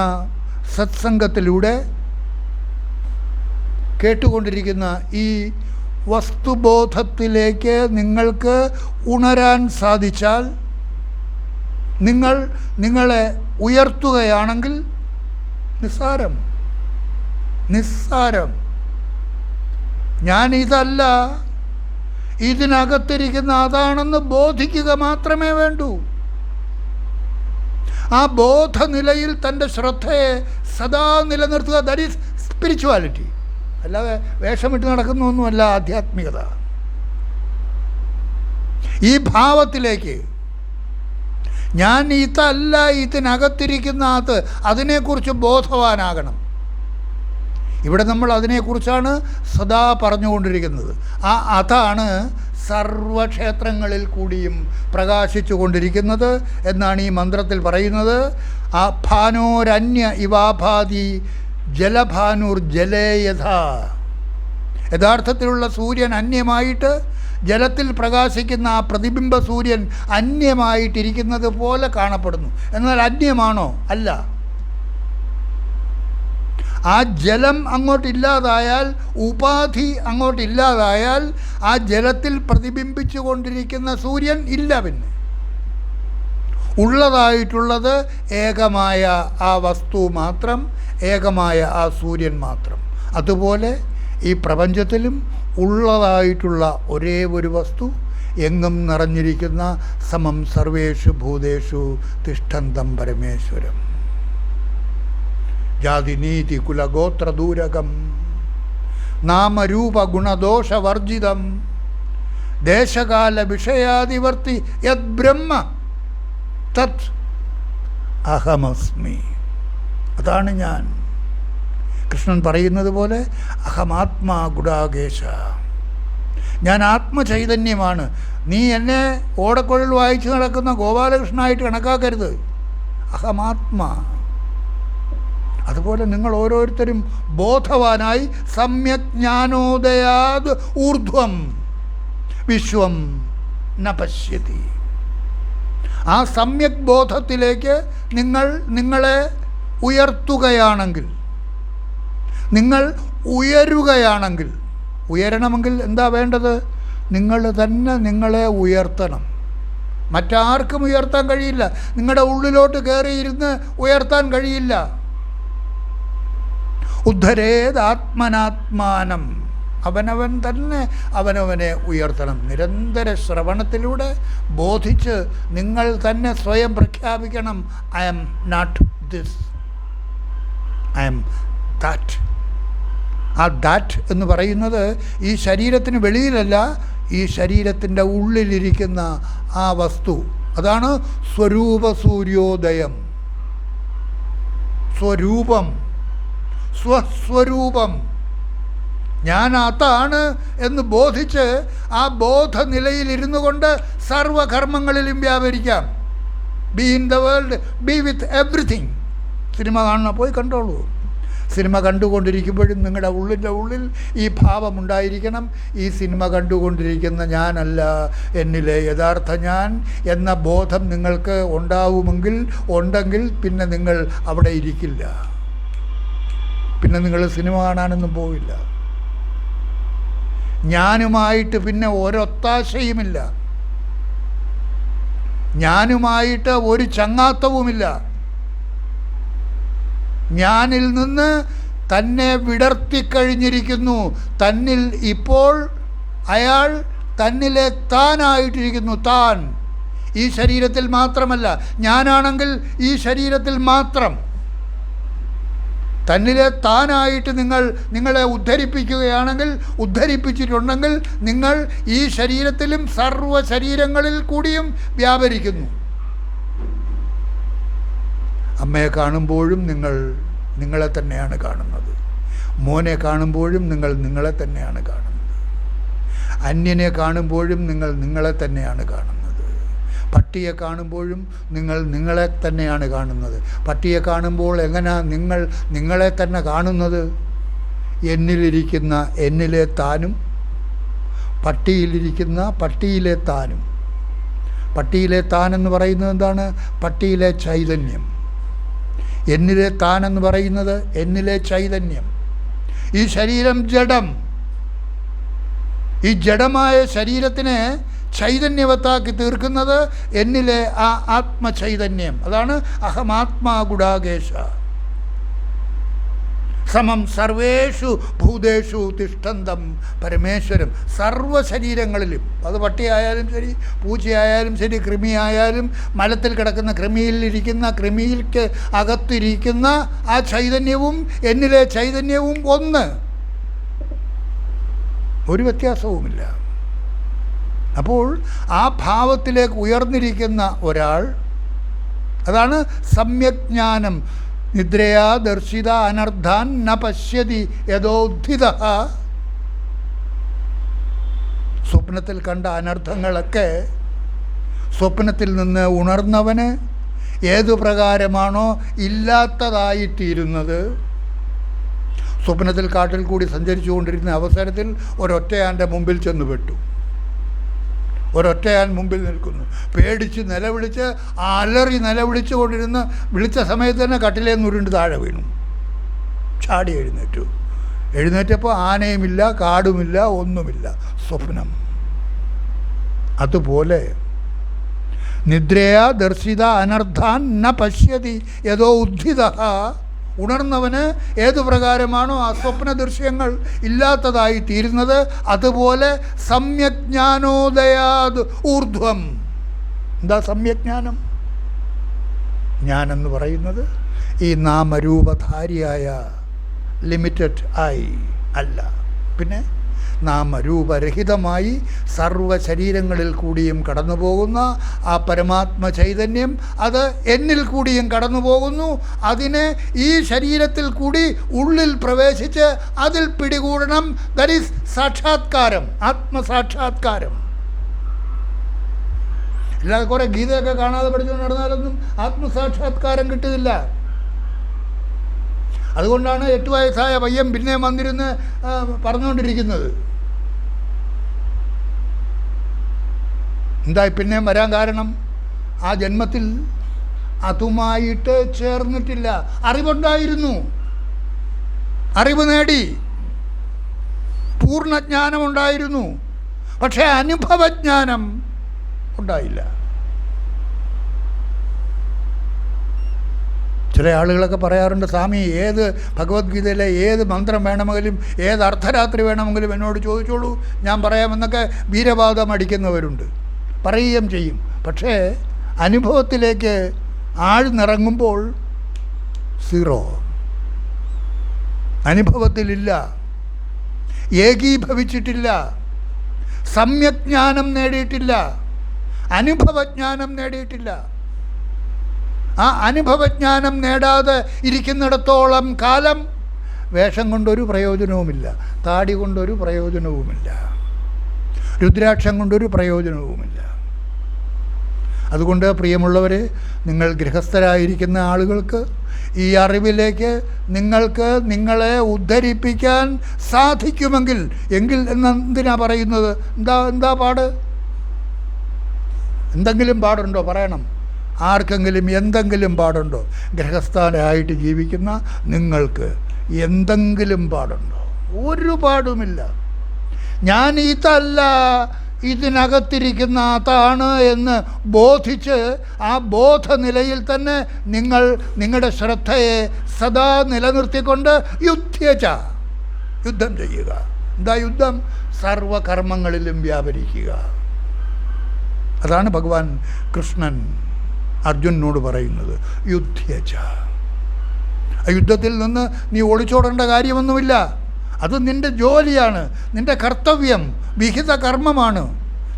സത്സംഗത്തിലൂടെ കേട്ടുകൊണ്ടിരിക്കുന്ന ഈ വസ്തുബോധത്തിലേക്ക് നിങ്ങൾക്ക് ഉണരാൻ സാധിച്ചാൽ, നിങ്ങളെ ഉയർത്തുകയാണെങ്കിൽ നിസ്സാരം. ഞാനിതല്ല, ഇതിനകത്തിരിക്കുന്ന അതാണെന്ന് ബോധിക്കുക മാത്രമേ വേണ്ടൂ. ആ ബോധനിലയിൽ തൻ്റെ ശ്രദ്ധയെ സദാ നിലനിർത്തുക. That is spirituality. അല്ലാതെ വേഷമിട്ട് നടക്കുന്നൊന്നുമല്ല ആധ്യാത്മികത. ഈ ഭാവത്തിലേക്ക് ഞാൻ ഇതല്ല, ഇതിനകത്തിരിക്കുന്ന അതിനെക്കുറിച്ച് ബോധവാനാകണം. ഇവിടെ നമ്മൾ അതിനെക്കുറിച്ചാണ് സദാ പറഞ്ഞുകൊണ്ടിരിക്കുന്നത്. ആ അതാണ് സർവക്ഷേത്രങ്ങളിൽ കൂടിയും പ്രകാശിച്ചു കൊണ്ടിരിക്കുന്നത് എന്നാണ് ഈ മന്ത്രത്തിൽ പറയുന്നത്. ആ ഭാനോരന്യ ഇവാഭാതി ജലഭാനുർ ജലേയഥ. യഥാർത്ഥത്തിലുള്ള സൂര്യൻ അന്യമായിട്ട് ജലത്തിൽ പ്രകാശിക്കുന്ന ആ പ്രതിബിംബ സൂര്യൻ അന്യമായിട്ടിരിക്കുന്നത് പോലെ കാണപ്പെടുന്നു. എന്നാൽ അന്യമാണോ? അല്ല. ആ ജലം അങ്ങോട്ടില്ലാതായാൽ, ഉപാധി അങ്ങോട്ടില്ലാതായാൽ ആ ജലത്തിൽ പ്രതിബിംബിച്ചു കൊണ്ടിരിക്കുന്ന സൂര്യൻ ഇല്ല. പിന്നെ ഉള്ളതായിട്ടുള്ളത് ഏകമായ ആ വസ്തു മാത്രം, ഏകമായ ആ സൂര്യൻ മാത്രം. അതുപോലെ ഈ പ്രപഞ്ചത്തിലും ഉള്ളതായിട്ടുള്ള ഒരേ ഒരു വസ്തു, എങ്ങും നിറഞ്ഞിരിക്കുന്ന സമം സർവേഷു ഭൂതേഷു തിഷ്ഠന്തം പരമേശ്വരം. ജാതിനീതി കുലഗോത്രദൂരകം നാമരൂപ ഗുണദോഷവർജിതം ദേശകാല വിഷയാദിവർത്തി യത് ബ്രഹ്മ തത് അഹമസ്മി. അതാണ് ഞാൻ. കൃഷ്ണൻ പറയുന്നത് പോലെ അഹമാത്മാ ഗുഡാകേശ. ഞാൻ ആത്മചൈതന്യമാണ്. നീ എന്നെ ഓടക്കുഴൽ വായിച്ച് നടക്കുന്ന ഗോപാലകൃഷ്ണനായിട്ട് കണക്കാക്കരുത്. അഹമാത്മാ. അതുപോലെ നിങ്ങൾ ഓരോരുത്തരും ബോധവാനായി സമ്യക് ജ്ഞാനോദയാത് ഊർധ്വം വിശ്വം ന പശ്യതി. ആ സമ്യക് ബോധത്തിലേക്ക് നിങ്ങളെ ഉയർത്തുകയാണെങ്കിൽ, നിങ്ങൾ ഉയരുകയാണെങ്കിൽ, ഉയരണമെങ്കിൽ എന്താ വേണ്ടത്? നിങ്ങൾ തന്നെ നിങ്ങളെ ഉയർത്തണം. മറ്റാർക്കും ഉയർത്താൻ കഴിയില്ല. നിങ്ങളുടെ ഉള്ളിലോട്ട് കയറിയിരുന്ന് ഉയർത്താൻ കഴിയില്ല. ഉദ്ധരേത് ആത്മനാത്മാനം. അവനവൻ തന്നെ അവനവനെ ഉയർത്തണം. നിരന്തര ശ്രവണത്തിലൂടെ ബോധിച്ച് നിങ്ങൾ തന്നെ സ്വയം പ്രഖ്യാപിക്കണം, I am not this, I am that. ആ ദാറ്റ് എന്ന് പറയുന്നത് ഈ ശരീരത്തിന് വെളിയിലല്ല, ഈ ശരീരത്തിൻ്റെ ഉള്ളിലിരിക്കുന്ന ആ വസ്തു. അതാണ് സ്വരൂപ സൂര്യോദയം. സ്വരൂപം, സ്വസ്വരൂപം. ഞാൻ അതാണ് എന്ന് ബോധിച്ച് ആ ബോധനിലയിലിരുന്നു കൊണ്ട് സർവകർമ്മങ്ങളിലും വ്യാപരിക്കാം. Be in the world, be with everything. Cinema കാണണം, പോയി കണ്ടോളൂ. സിനിമ കണ്ടുകൊണ്ടിരിക്കുമ്പോഴും നിങ്ങളുടെ ഉള്ളിൽ ഈ ഭാവമുണ്ടായിരിക്കണം, ഈ സിനിമ കണ്ടുകൊണ്ടിരിക്കുന്ന ഞാനല്ല എന്നിലെ യഥാർത്ഥ ഞാൻ എന്ന ബോധം നിങ്ങൾക്ക് ഉണ്ടെങ്കിൽ പിന്നെ നിങ്ങൾ അവിടെ ഇരിക്കില്ല. പിന്നെ നിങ്ങൾ സിനിമ കാണാനൊന്നും പോവില്ല. ഞാനുമായിട്ട് പിന്നെ ഒരൊത്താശയുമില്ല, ഞാനുമായിട്ട് ഒരു ചങ്ങാത്തവുമില്ല. ഞാനിൽ നിന്ന് തന്നെ വിടർത്തിക്കഴിഞ്ഞിരിക്കുന്നു. തന്നിൽ ഇപ്പോൾ അയാൾ തന്നിലെ താനായിട്ടിരിക്കുന്നു. താൻ ഈ ശരീരത്തിൽ മാത്രമല്ല. ഞാനാണെങ്കിൽ ഈ ശരീരത്തിൽ മാത്രം. തന്നിലെ താനായിട്ട് നിങ്ങളെ ഉദ്ധരിപ്പിക്കുകയാണെങ്കിൽ, ഉദ്ധരിപ്പിച്ചിട്ടുണ്ടെങ്കിൽ നിങ്ങൾ ഈ ശരീരത്തിലും സർവ്വ ശരീരങ്ങളിൽ കൂടിയും വ്യാപരിക്കുന്നു. അമ്മയെ കാണുമ്പോഴും നിങ്ങളെ തന്നെയാണ് കാണുന്നത്. മോനെ കാണുമ്പോഴും നിങ്ങളെ തന്നെയാണ് കാണുന്നത്. അന്യനെ കാണുമ്പോഴും നിങ്ങളെ തന്നെയാണ് കാണുന്നത്. പട്ടിയെ കാണുമ്പോഴും നിങ്ങളെ തന്നെയാണ് കാണുന്നത്. പട്ടിയെ കാണുമ്പോൾ എങ്ങനെയാ നിങ്ങളെ തന്നെ കാണുന്നത്? എന്നിലിരിക്കുന്ന എന്നിലെ താനും പട്ടിയിലിരിക്കുന്ന പട്ടിയിലെ താനും. പട്ടിയിലെ താനെന്ന് പറയുന്നത് എന്താണ്? പട്ടിയിലെ ചൈതന്യം. എന്നിലെ താനെന്ന് പറയുന്നത് എന്നിലെ ചൈതന്യം. ഈ ശരീരം ജഡം. ഈ ജഡമായ ശരീരത്തിനെ ചൈതന്യവത്താക്കി തീർക്കുന്നത് എന്നിലെ ആ ആത്മചൈതന്യം. അതാണ് അഹമാത്മാ ഗുഡാകേശ സമം സർവേഷു ഭൂതേഷു തിഷ്ഠന്തം പരമേശ്വരം. സർവ്വ ശരീരങ്ങളിലും, അത് പട്ടിയായാലും ശരി, പൂച്ചയായാലും ശരി, കൃമിയായാലും, മലത്തിൽ കിടക്കുന്ന കൃമിക്ക് അകത്തിരിക്കുന്ന ആ ചൈതന്യവും എന്നിലെ ചൈതന്യവും ഒന്ന്, ഒരു വ്യത്യാസവുമില്ല. അപ്പോൾ ആ ഭാവത്തിലേക്ക് ഉയർന്നിരിക്കുന്ന ഒരാൾ, അതാണ് സമ്യജ്ഞാനം. നിദ്രയാ ദർശിത അനർദ്ധാൻ ന പശ്യതി യഥോദ്ധിത. സ്വപ്നത്തിൽ കണ്ട അനർത്ഥങ്ങളൊക്കെ സ്വപ്നത്തിൽ നിന്ന് ഉണർന്നവന് ഏതു പ്രകാരമാണോ ഇല്ലാത്തതായിത്തീരുന്നത്. സ്വപ്നത്തിൽ കാട്ടിൽ കൂടി സഞ്ചരിച്ചു കൊണ്ടിരുന്ന അവസരത്തിൽ ഒരൊറ്റയാൻ്റെ മുമ്പിൽ ചെന്ന് പെട്ടു. ഒരൊറ്റയാൻ മുമ്പിൽ നിൽക്കുന്നു. പേടിച്ച് നിലവിളിച്ച് അലറി നിലവിളിച്ചു കൊണ്ടിരുന്ന് വിളിച്ച സമയത്ത് തന്നെ കട്ടിലേന്ന് ഉരുണ്ട് താഴെ വീണു. ചാടി എഴുന്നേറ്റപ്പോൾ ആനയുമില്ല, കാടുമില്ല, ഒന്നുമില്ല, സ്വപ്നം. അതുപോലെ നിദ്രയാ ദർശിത അനർദ്ധാൻ ന പശ്യതി യഥോ ഉദ്ധിത. ഉണർന്നവന് ഏതു പ്രകാരമാണോ ആ സ്വപ്ന ദൃശ്യങ്ങൾ ഇല്ലാത്തതായി തീരുന്നത്, അതുപോലെ സമ്യജ്ഞാനോദയാത് ഊർധ്വം. എന്താ സമ്യജ്ഞാനം? ഞാനെന്ന് പറയുന്നത് ഈ നാമരൂപധാരിയായ ലിമിറ്റഡ് ആയി അല്ല, പിന്നെ നാമരൂപരഹിതമായി സർവ്വ ശരീരങ്ങളിൽ കൂടിയും കടന്നു പോകുന്ന ആ പരമാത്മ ചൈതന്യം അത് എന്നിൽ കൂടിയും കടന്നു പോകുന്നു. അതിനെ ഈ ശരീരത്തിൽ കൂടി ഉള്ളിൽ പ്രവേശിച്ച് അതിൽ പിടികൂടണം. ദാറ്റ് ഈസ് സാക്ഷാത്കാരം, ആത്മസാക്ഷാത്കാരം. അല്ലാതെ കുറേ ഗീതയൊക്കെ കാണാതെ പഠിച്ചുകൊണ്ട് നടന്നാലൊന്നും ആത്മസാക്ഷാത്കാരം കിട്ടുന്നില്ല. അതുകൊണ്ടാണ് 8 വയസ്സായ പയ്യൻ പിന്നെ വന്നിരുന്ന് പറഞ്ഞുകൊണ്ടിരിക്കുന്നത്. എന്തായി പിന്നെയും വരാൻ കാരണം? ആ ജന്മത്തിൽ അതുമായിട്ട് ചേർന്നിട്ടില്ല. അറിവുണ്ടായിരുന്നു, അറിവ് നേടി, പൂർണ്ണജ്ഞാനമുണ്ടായിരുന്നു, പക്ഷേ അനുഭവജ്ഞാനം ഉണ്ടായില്ല. ചില ആളുകളൊക്കെ പറയാറുണ്ട്, സ്വാമി ഏത് ഭഗവത്ഗീതയിലെ ഏത് മന്ത്രം വേണമെങ്കിലും ഏത് അർദ്ധരാത്രി വേണമെങ്കിലും എന്നോട് ചോദിച്ചോളൂ, ഞാൻ പറയാമെന്നൊക്കെ വീരവാദം അടിക്കുന്നവരുണ്ട്, പറയുകയും ചെയ്യും. പക്ഷേ അനുഭവത്തിലേക്ക് ആഴ്ന്നിറങ്ങുമ്പോൾ സീറോ. അനുഭവത്തിലില്ല, ഏകീഭവിച്ചിട്ടില്ല, സമ്യജ്ഞാനം നേടിയിട്ടില്ല, അനുഭവജ്ഞാനം നേടിയിട്ടില്ല. ആ അനുഭവജ്ഞാനം നേടാതെ ഇരിക്കുന്നിടത്തോളം കാലം വേഷം കൊണ്ടൊരു പ്രയോജനവുമില്ല, താടി കൊണ്ടൊരു പ്രയോജനവുമില്ല, രുദ്രാക്ഷം കൊണ്ടൊരു പ്രയോജനവുമില്ല. അതുകൊണ്ട് പ്രിയമുള്ളവരെ, നിങ്ങൾ ഗൃഹസ്ഥരായിരിക്കുന്ന ആളുകൾക്ക് ഈ അറിവിലേക്ക് നിങ്ങൾക്ക് നിങ്ങളെ ഉദ്ധരിപ്പിക്കാൻ സാധിക്കുമെങ്കിൽ, എങ്കിൽ എന്തിനാ പറയുന്നത്? എന്താ പാട്? എന്തെങ്കിലും പാടുണ്ടോ? പറയണം. ആർക്കെങ്കിലും എന്തെങ്കിലും പാടുണ്ടോ? ഗൃഹസ്ഥാനായിട്ട് ജീവിക്കുന്ന നിങ്ങൾക്ക് എന്തെങ്കിലും പാടുണ്ടോ? ഒരു പാടുമില്ല. ഞാൻ ഇതല്ല, ഇതിനകത്തിരിക്കുന്ന അതാണ് എന്ന് ബോധിച്ച് ആ ബോധനിലയിൽ തന്നെ നിങ്ങൾ നിങ്ങളുടെ ശ്രദ്ധയെ സദാ നിലനിർത്തിക്കൊണ്ട് യുദ്ധം ചെയ്യുക. എന്താ യുദ്ധം? സർവകർമ്മങ്ങളിലും വ്യാപരിക്കുക. അതാണ് ഭഗവാൻ കൃഷ്ണൻ അർജുനനോട് പറയുന്നത്, യുദ്ധേച്ച. ആ യുദ്ധത്തിൽ നിന്ന് നീ ഒളിച്ചോടേണ്ട കാര്യമൊന്നുമില്ല. അത് നിൻ്റെ ജോലിയാണ്, നിൻ്റെ കർത്തവ്യം, വിഹിത കർമ്മമാണ്.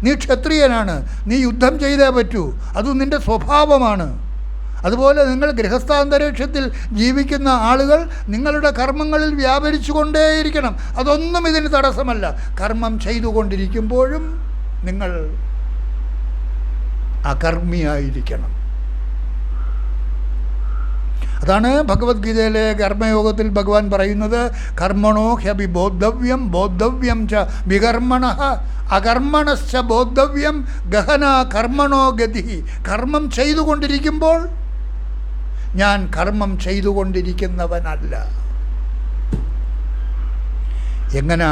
നീ ക്ഷത്രിയനാണ്, നീ യുദ്ധം ചെയ്തേ പറ്റൂ, അത് നിൻ്റെ സ്വഭാവമാണ്. അതുപോലെ നിങ്ങൾ ഗൃഹസ്ഥാന്തരീക്ഷത്തിൽ ജീവിക്കുന്ന ആളുകൾ നിങ്ങളുടെ കർമ്മങ്ങളിൽ വ്യാപരിച്ചു കൊണ്ടേയിരിക്കണം. അതൊന്നും ഇതിന് തടസ്സമല്ല. കർമ്മം ചെയ്തുകൊണ്ടിരിക്കുമ്പോഴും നിങ്ങൾ അകർമ്മിയായിരിക്കണം. അതാണ് ഭഗവത്ഗീതയിലെ കർമ്മയോഗത്തിൽ ഭഗവാൻ പറയുന്നത്, കർമ്മണോ ഹ്യപി ബോദ്ധവ്യം ബോദ്ധവ്യം ച വികർമ്മണഃ അകർമ്മണശ്ച ബോദ്ധവ്യം ഗഹന കർമ്മണോ ഗതി. കർമ്മം ചെയ്തുകൊണ്ടിരിക്കുമ്പോൾ ഞാൻ കർമ്മം ചെയ്തുകൊണ്ടിരിക്കുന്നവനല്ല. എങ്ങനെ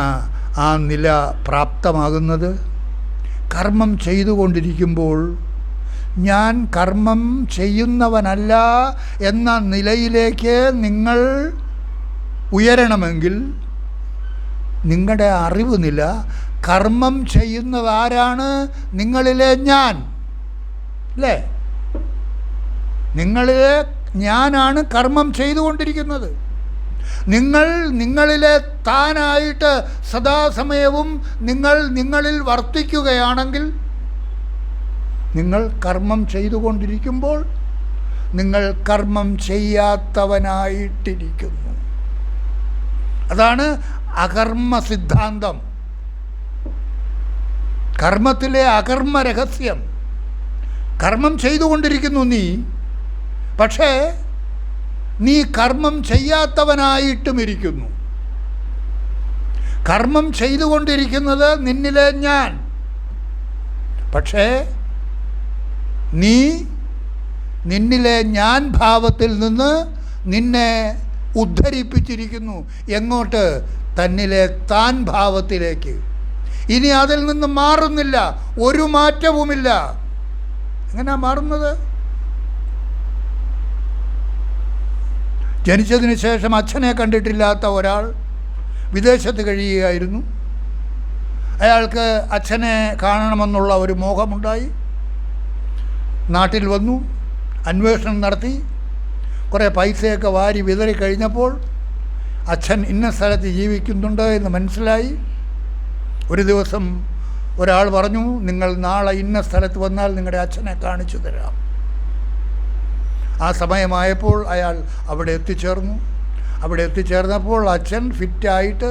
ആ നില പ്രാപ്തമാകുന്നത്? കർമ്മം ചെയ്തുകൊണ്ടിരിക്കുമ്പോൾ ഞാൻ കർമ്മം ചെയ്യുന്നവനല്ല എന്ന നിലയിലേക്ക് നിങ്ങൾ ഉയരണമെങ്കിൽ നിങ്ങളുടെ അറിവ് നില, കർമ്മം ചെയ്യുന്നതാരാണ്? നിങ്ങളിലെ ഞാൻ, അല്ലേ? നിങ്ങളിലെ ഞാനാണ് കർമ്മം ചെയ്തുകൊണ്ടിരിക്കുന്നത്. നിങ്ങളിലെ താനായിട്ട് സദാസമയവും നിങ്ങളിൽ വർത്തിക്കുകയാണെങ്കിൽ, നിങ്ങൾ കർമ്മം ചെയ്തുകൊണ്ടിരിക്കുമ്പോൾ നിങ്ങൾ കർമ്മം ചെയ്യാത്തവനായിട്ടിരിക്കുന്നു. അതാണ് അകർമ്മ സിദ്ധാന്തം, കർമ്മത്തിലെ അകർമ്മ രഹസ്യം. കർമ്മം ചെയ്തുകൊണ്ടിരിക്കുന്നു നീ, പക്ഷേ നീ കർമ്മം ചെയ്യാത്തവനായിട്ടും ഇരിക്കുന്നു. കർമ്മം ചെയ്തുകൊണ്ടിരിക്കുന്നത് നിന്നിലെ ഞാൻ, പക്ഷേ നീ നിന്നിലെ ഞാൻ ഭാവത്തിൽ നിന്ന് നിന്നെ ഉദ്ധരിപ്പിച്ചിരിക്കുന്നു. എങ്ങോട്ട്? തന്നിലെ താൻ ഭാവത്തിലേക്ക്. ഇനി അതിൽ നിന്ന് മാറുന്നില്ല, ഒരു മാറ്റവുമില്ല. എങ്ങനെയാ മാറുന്നത്? ജനിച്ചതിന് ശേഷം അച്ഛനെ കണ്ടിട്ടില്ലാത്ത ഒരാൾ വിദേശത്ത് കഴിയുകയായിരുന്നു. അയാൾക്ക് അച്ഛനെ കാണണമെന്നുള്ള ഒരു മോഹമുണ്ടായി. നാട്ടിൽ വന്നു, അന്വേഷണം നടത്തി, കുറേ പൈസയൊക്കെ വാരി വിതറി കഴിഞ്ഞപ്പോൾ അച്ഛൻ ഇന്ന സ്ഥലത്ത് ജീവിക്കുന്നുണ്ട് എന്ന് മനസ്സിലായി. ഒരു ദിവസം ഒരാൾ പറഞ്ഞു, നിങ്ങൾ നാളെ ഇന്ന സ്ഥലത്ത് വന്നാൽ നിങ്ങളുടെ അച്ഛനെ കാണിച്ചു തരാം. ആ സമയമായപ്പോൾ അയാൾ അവിടെ എത്തിച്ചേർന്നു. അവിടെ എത്തിച്ചേർന്നപ്പോൾ അച്ഛൻ ഫിറ്റായിട്ട്,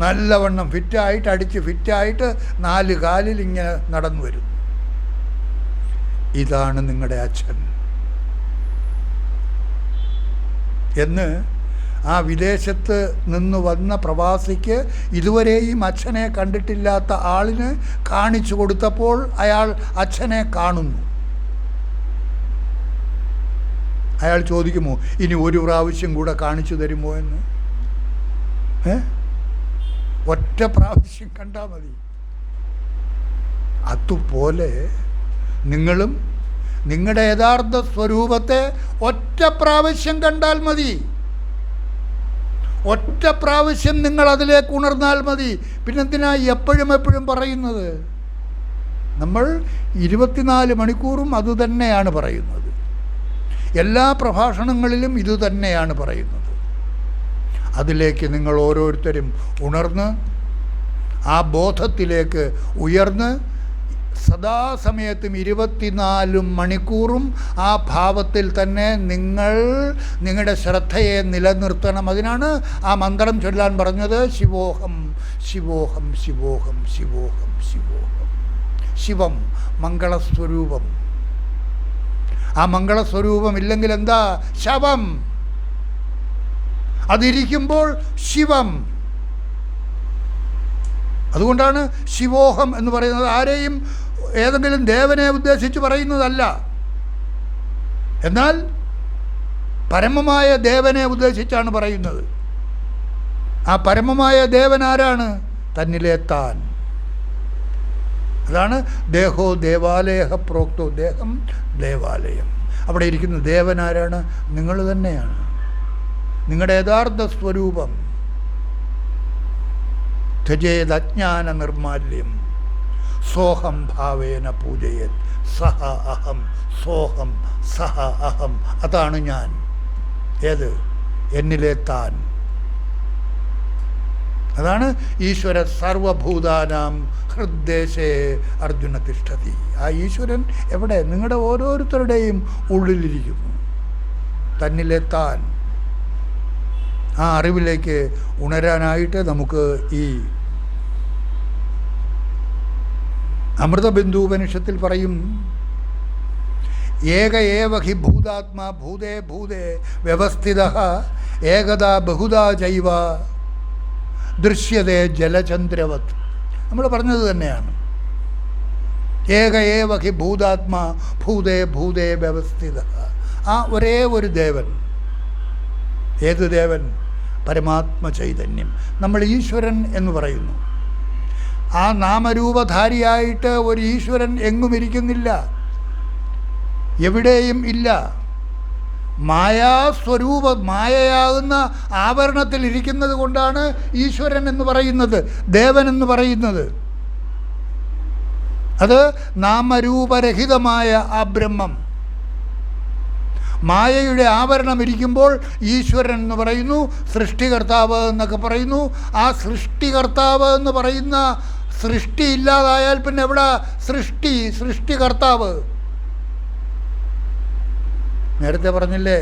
നല്ലവണ്ണം ഫിറ്റായിട്ട്, അടിച്ച് ഫിറ്റായിട്ട് 4 കാലിൽ ഇങ്ങനെ നടന്നു വരും. ഇതാണ് നിങ്ങളുടെ അച്ഛൻ എന്ന് ആ വിദേശത്ത് നിന്ന് വന്ന പ്രവാസിക്ക്, ഇതുവരെയും അച്ഛനെ കണ്ടിട്ടില്ലാത്ത ആളിന് കാണിച്ചു കൊടുത്തപ്പോൾ അയാൾ അച്ഛനെ കാണുന്നു. അയാൾ ചോദിക്കുമോ, ഇനി ഒരു പ്രാവശ്യം കൂടെ കാണിച്ചു തരുമോ എന്ന്? ഒറ്റ പ്രാവശ്യം കണ്ടാൽ മതി. അതുപോലെ നിങ്ങളും നിങ്ങളുടെ യഥാർത്ഥ സ്വരൂപത്തെ ഒറ്റ പ്രാവശ്യം കണ്ടാൽ മതി. ഒറ്റ പ്രാവശ്യം നിങ്ങൾ അതിലേക്ക് ഉണർന്നാൽ മതി. പിന്നെന്തിനാ എപ്പോഴും പറയുന്നത്? നമ്മൾ 24 മണിക്കൂറും അതുതന്നെയാണ് പറയുന്നത്. എല്ലാ പ്രഭാഷണങ്ങളിലും ഇതുതന്നെയാണ് പറയുന്നത്. അതിലേക്ക് നിങ്ങൾ ഓരോരുത്തരും ഉണർന്ന് ആ ബോധത്തിലേക്ക് ഉയർന്ന് സദാസമയത്തും 24 മണിക്കൂറും ആ ഭാവത്തിൽ തന്നെ നിങ്ങൾ നിങ്ങളുടെ ശ്രദ്ധയെ നിലനിർത്തണം. അതിനാണ് ആ മന്ത്രം ചൊല്ലാൻ പറഞ്ഞത്. ശിവോഹം ശിവോഹം ശിവോഹം ശിവോഹം ശിവോഹം. ശിവം മംഗളസ്വരൂപം. ആ മംഗളസ്വരൂപം ഇല്ലെങ്കിൽ എന്താ? ശവം. അതിരിക്കുമ്പോൾ ശിവം. അതുകൊണ്ടാണ് ശിവോഹം എന്ന് പറയുന്നത്. ആരെയും ഏതെങ്കിലും ദേവനെ ഉദ്ദേശിച്ച് പറയുന്നതല്ല, എന്നാൽ പരമമായ ദേവനെ ഉദ്ദേശിച്ചാണ് പറയുന്നത്. ആ പരമമായ ദേവൻ ആരാണ്? തന്നിലെ താൻ. അതാണ് ദേഹോ ദേവാലയ പ്രോക്തോ, ദേഹം ദേവാലയം. അവിടെ ഇരിക്കുന്ന ദേവൻ ആരാണ്? നിങ്ങൾ തന്നെയാണ്. നിങ്ങളുടെ യഥാർത്ഥ സ്വരൂപം. ത്യജേദജ്ഞാന നിർമാല്യം സോഹം ഭാവേന പൂജയേത് സഹ അഹം സോഹം സഹ അഹം. അതാണ് ഞാൻ. ഏത്? എന്നിലെ താൻ. അതാണ് ഈശ്വര സർവഭൂതാനാം ഹൃദ്ദേശേ അർജുന തിഷ്ഠതി. ആ ഈശ്വരൻ എവിടെ? നിങ്ങളുടെ ഓരോരുത്തരുടെയും ഉള്ളിലിരിക്കുന്നു. തന്നിലെ താൻ. ആ അറിവിലേക്ക് ഉണരാനായിട്ട് നമുക്ക് ഈ അമൃതബിന്ദു ഉപനിഷത്തിൽ പറയും, ഏക ഏവ ഹി ഭൂതാത്മാ ഭൂതേ ഭൂതേ വ്യവസ്ഥിതഃ ഏകദാ ബഹുദാ ചൈവ ദൃശ്യതേ ജലചന്ദ്രവത്. നമ്മൾ പറഞ്ഞത് തന്നെയാണ്. ഏക ഏവ ഹി ഭൂതാത്മാ ഭൂതേ ഭൂതേ വ്യവസ്ഥിതഃ. ആ ഒരേ ഒരു ദേവൻ. ഏത് ദേവൻ? പരമാത്മ ചൈതന്യം. നമ്മൾ ഈശ്വരൻ എന്ന് പറയുന്നു. ആ നാമരൂപധാരിയായിട്ട് ഒരു ഈശ്വരൻ എങ്ങും ഇരിക്കുന്നില്ല, എവിടെയും ഇല്ല. മായാസ്വരൂപ മായയാകുന്ന ആവരണത്തിൽ ഇരിക്കുന്നത് കൊണ്ടാണ് ഈശ്വരൻ എന്ന് പറയുന്നത്, ദേവൻ എന്ന് പറയുന്നത്. അത് നാമരൂപരഹിതമായ ആ ബ്രഹ്മം. മായയുടെ ആവരണം ഇരിക്കുമ്പോൾ ഈശ്വരൻ എന്ന് പറയുന്നു, സൃഷ്ടികർത്താവ് എന്നൊക്കെ പറയുന്നു. ആ സൃഷ്ടികർത്താവ് എന്ന് പറയുന്ന സൃഷ്ടി ഇല്ലാതായാൽ പിന്നെ എവിടെ സൃഷ്ടികർത്താവ്? നേരത്തെ പറഞ്ഞില്ലേ,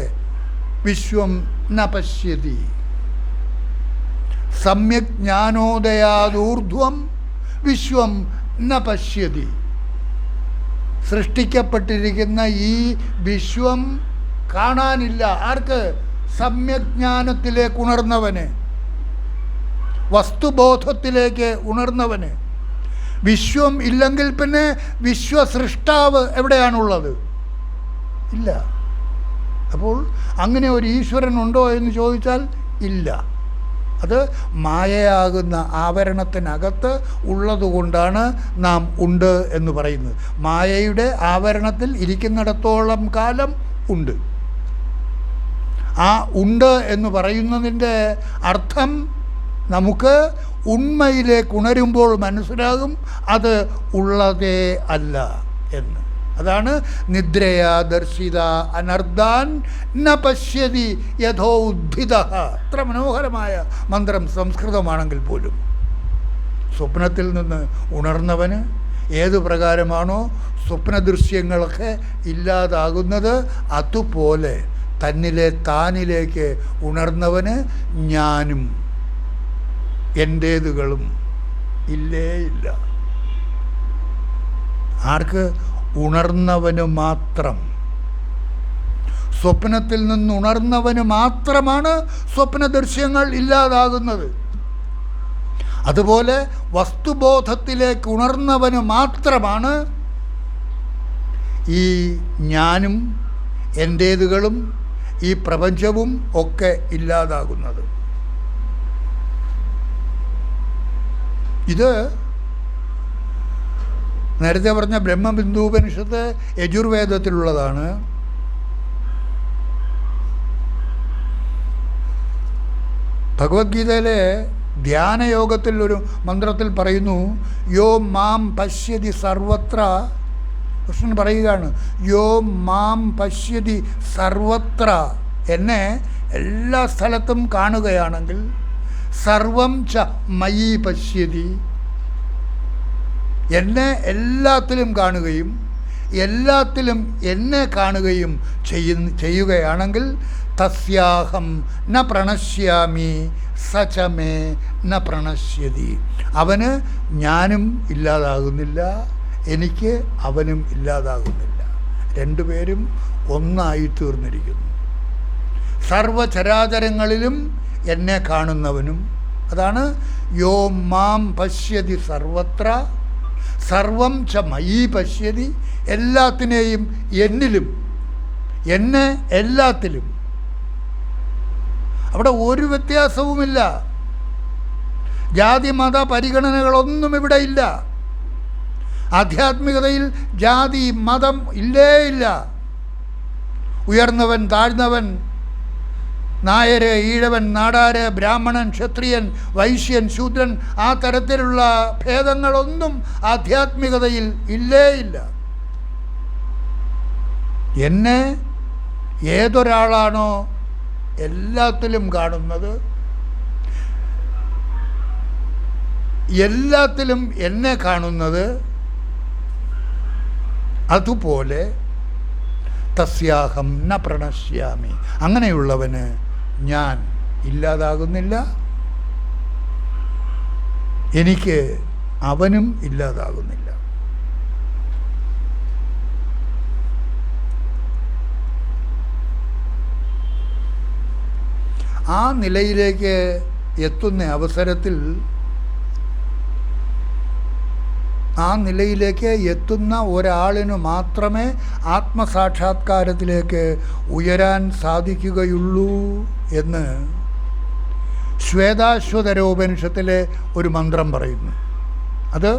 വിശ്വം ന പശ്യതി സമ്യക് ജ്ഞാനോദയാദൂർധ്വം വിശ്വം ന പശ്യതി. സൃഷ്ടിക്കപ്പെട്ടിരിക്കുന്ന ഈ വിശ്വം കാണാനില്ല. ആർക്ക്? സമ്യജ്ഞാനത്തിലേക്ക് ഉണർന്നവന്, വസ്തുബോധത്തിലേക്ക് ഉണർന്നവന്. വിശ്വം ഇല്ലെങ്കിൽ പിന്നെ വിശ്വസൃഷ്ടാവ് എവിടെയാണുള്ളത്? ഇല്ല. അപ്പോൾ അങ്ങനെ ഒരു ഈശ്വരൻ ഉണ്ടോ എന്ന് ചോദിച്ചാൽ ഇല്ല. അത് മായയാകുന്ന ആവരണത്തിനകത്ത് ഉള്ളതുകൊണ്ടാണ് നാം ഉണ്ട് എന്ന് പറയുന്നത്. മായയുടെ ആവരണത്തിൽ ഇരിക്കുന്നിടത്തോളം കാലം ഉണ്ട്. ആ ഉണ്ട് എന്ന് പറയുന്നതിൻ്റെ അർത്ഥം നമുക്ക് ഉണ്മയിലേക്ക് ഉണരുമ്പോൾ മനസ്സിലാകും അത് ഉള്ളതേ അല്ല എന്ന്. അതാണ് നിദ്രയാ ദർശിത അനർദ്ധാൻ ന പശ്യതി യഥോ ഉദ്ഭിത. അത്ര മനോഹരമായ മന്ത്രം സംസ്കൃതമാണെങ്കിൽ പോലും. സ്വപ്നത്തിൽ നിന്ന് ഉണർന്നവന് ഏതു പ്രകാരമാണോ സ്വപ്നദൃശ്യങ്ങളൊക്കെ ഇല്ലാതാകുന്നത്, അതുപോലെ തന്നിലെ താനിലേക്ക് ഉണർന്നവന് ഞാനും എൻ്റേതുകളും ഇല്ലേ ഇല്ല. ആർക്ക്? ഉണർന്നവന് മാത്രം. സ്വപ്നത്തിൽ നിന്ന് ഉണർന്നവന് മാത്രമാണ് സ്വപ്നദൃശ്യങ്ങൾ ഇല്ലാതാകുന്നത്. അതുപോലെ വസ്തുബോധത്തിലേക്ക് ഉണർന്നവന് മാത്രമാണ് ഈ ഞാനും എൻ്റേതുകളും ഈ പ്രപഞ്ചവും ഒക്കെ ഇല്ലാതാകുന്നത്. ഇത് നേരത്തെ പറഞ്ഞ ബ്രഹ്മബിന്ദുപനിഷത്ത് യജുർവേദത്തിലുള്ളതാണ്. ഭഗവത്ഗീതയിലെ ധ്യാനയോഗത്തിൽ ഒരു മന്ത്രത്തിൽ പറയുന്നു, യോ മാം പശ്യതി സർവത്ര. കൃഷ്ണൻ പറയുകയാണ്, യോ മാം പശ്യതി സർവത്ര, എന്നെ എല്ലാ സ്ഥലത്തും കാണുകയാണെങ്കിൽ, സർവം ച മയി പശ്യതി, എന്നെ കാണുകയും എല്ലാത്തിലും എന്നെ കാണുകയും ചെയ്യുകയാണെങ്കിൽ, തസ്യാഹം ന പ്രണശ്യാമി സചമേ ന പ്രണശ്യതി. അവന് ഞാനും ഇല്ലാതാകുന്നില്ല, എനിക്ക് അവനും ഇല്ലാതാകുന്നില്ല. രണ്ടുപേരും ഒന്നായി തീർന്നിരിക്കുന്നു. സർവചരാചരങ്ങളിലും എന്നെ കാണുന്നവനും, അതാണ് യോ മാം പശ്യതി സർവത്ര സർവം ച മയി പശ്യതി, എല്ലാത്തിനെയും എന്നിലും എന്നെ എല്ലാത്തിലും. അവിടെ ഒരു വ്യത്യാസവുമില്ല. ജാതി മത പരിഗണനകളൊന്നും ഇവിടെ ഇല്ല. ആധ്യാത്മികതയിൽ ജാതി മതം ഇല്ലേ ഇല്ല. ഉയർന്നവൻ താഴ്ന്നവൻ, നായര് ഈഴവൻ നാടാര്, ബ്രാഹ്മണൻ ക്ഷത്രിയൻ വൈശ്യൻ ശൂദ്രൻ, ആ തരത്തിലുള്ള ഭേദങ്ങളൊന്നും ആധ്യാത്മികതയിൽ ഇല്ലേ ഇല്ല. എന്നെ ഏതൊരാളാണോ എല്ലാത്തിലും കാണുന്നത്, എല്ലാത്തിലും എന്നെ കാണുന്നത്, അതുപോലെ തസ്യാഹം ന പ്രണശ്യാമി, അങ്ങനെയുള്ളവന് ഞാൻ ഇല്ലാതാകുന്നില്ല, എനിക്ക് അവനും ഇല്ലാതാകുന്നില്ല. ആ നിലയിലേക്ക് എത്തുന്ന അവസരത്തിൽ, ആ നിലയിലേക്ക് എത്തുന്ന ഒരാളിന് മാത്രമേ ആത്മസാക്ഷാത്കാരത്തിലേക്ക് ഉയരാൻ സാധിക്കുകയുള്ളൂ എന്ന് ശ്വേതാശ്വതരോപനിഷത്തിലെ ഒരു മന്ത്രം പറയുന്നു. അത്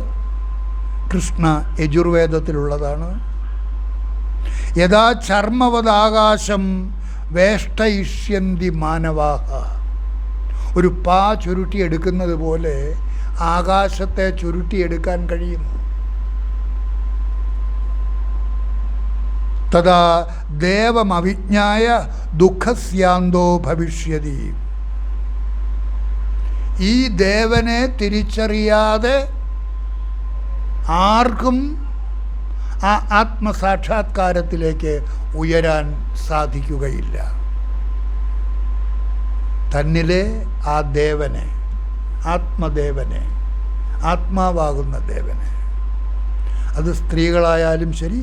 കൃഷ്ണ യജുർവേദത്തിലുള്ളതാണ്. യഥാ ചർമ്മവദാകാശം വേഷ്ടയിഷ്യന്തി മാനവാഹ. ഒരു പാ ചുരുട്ടിയെടുക്കുന്നത് പോലെ ആകാശത്തെ ചുരുട്ടിയെടുക്കാൻ കഴിയും. തഥാ ദേവമവിജ്ഞായ ദുഃഖസ്യാന്തോ ഭവിഷ്യതി. ഈ ദേവനെ തിരിച്ചറിയാതെ ആർക്കും ആ ആത്മസാക്ഷാത്കാരത്തിലേക്ക് ഉയരാൻ സാധിക്കുകയില്ല. തന്നിലെ ആ ദേവനെ, ആത്മദേവനെ, ആത്മാവാകുന്ന ദേവനെ, അത് സ്ത്രീകളായാലും ശരി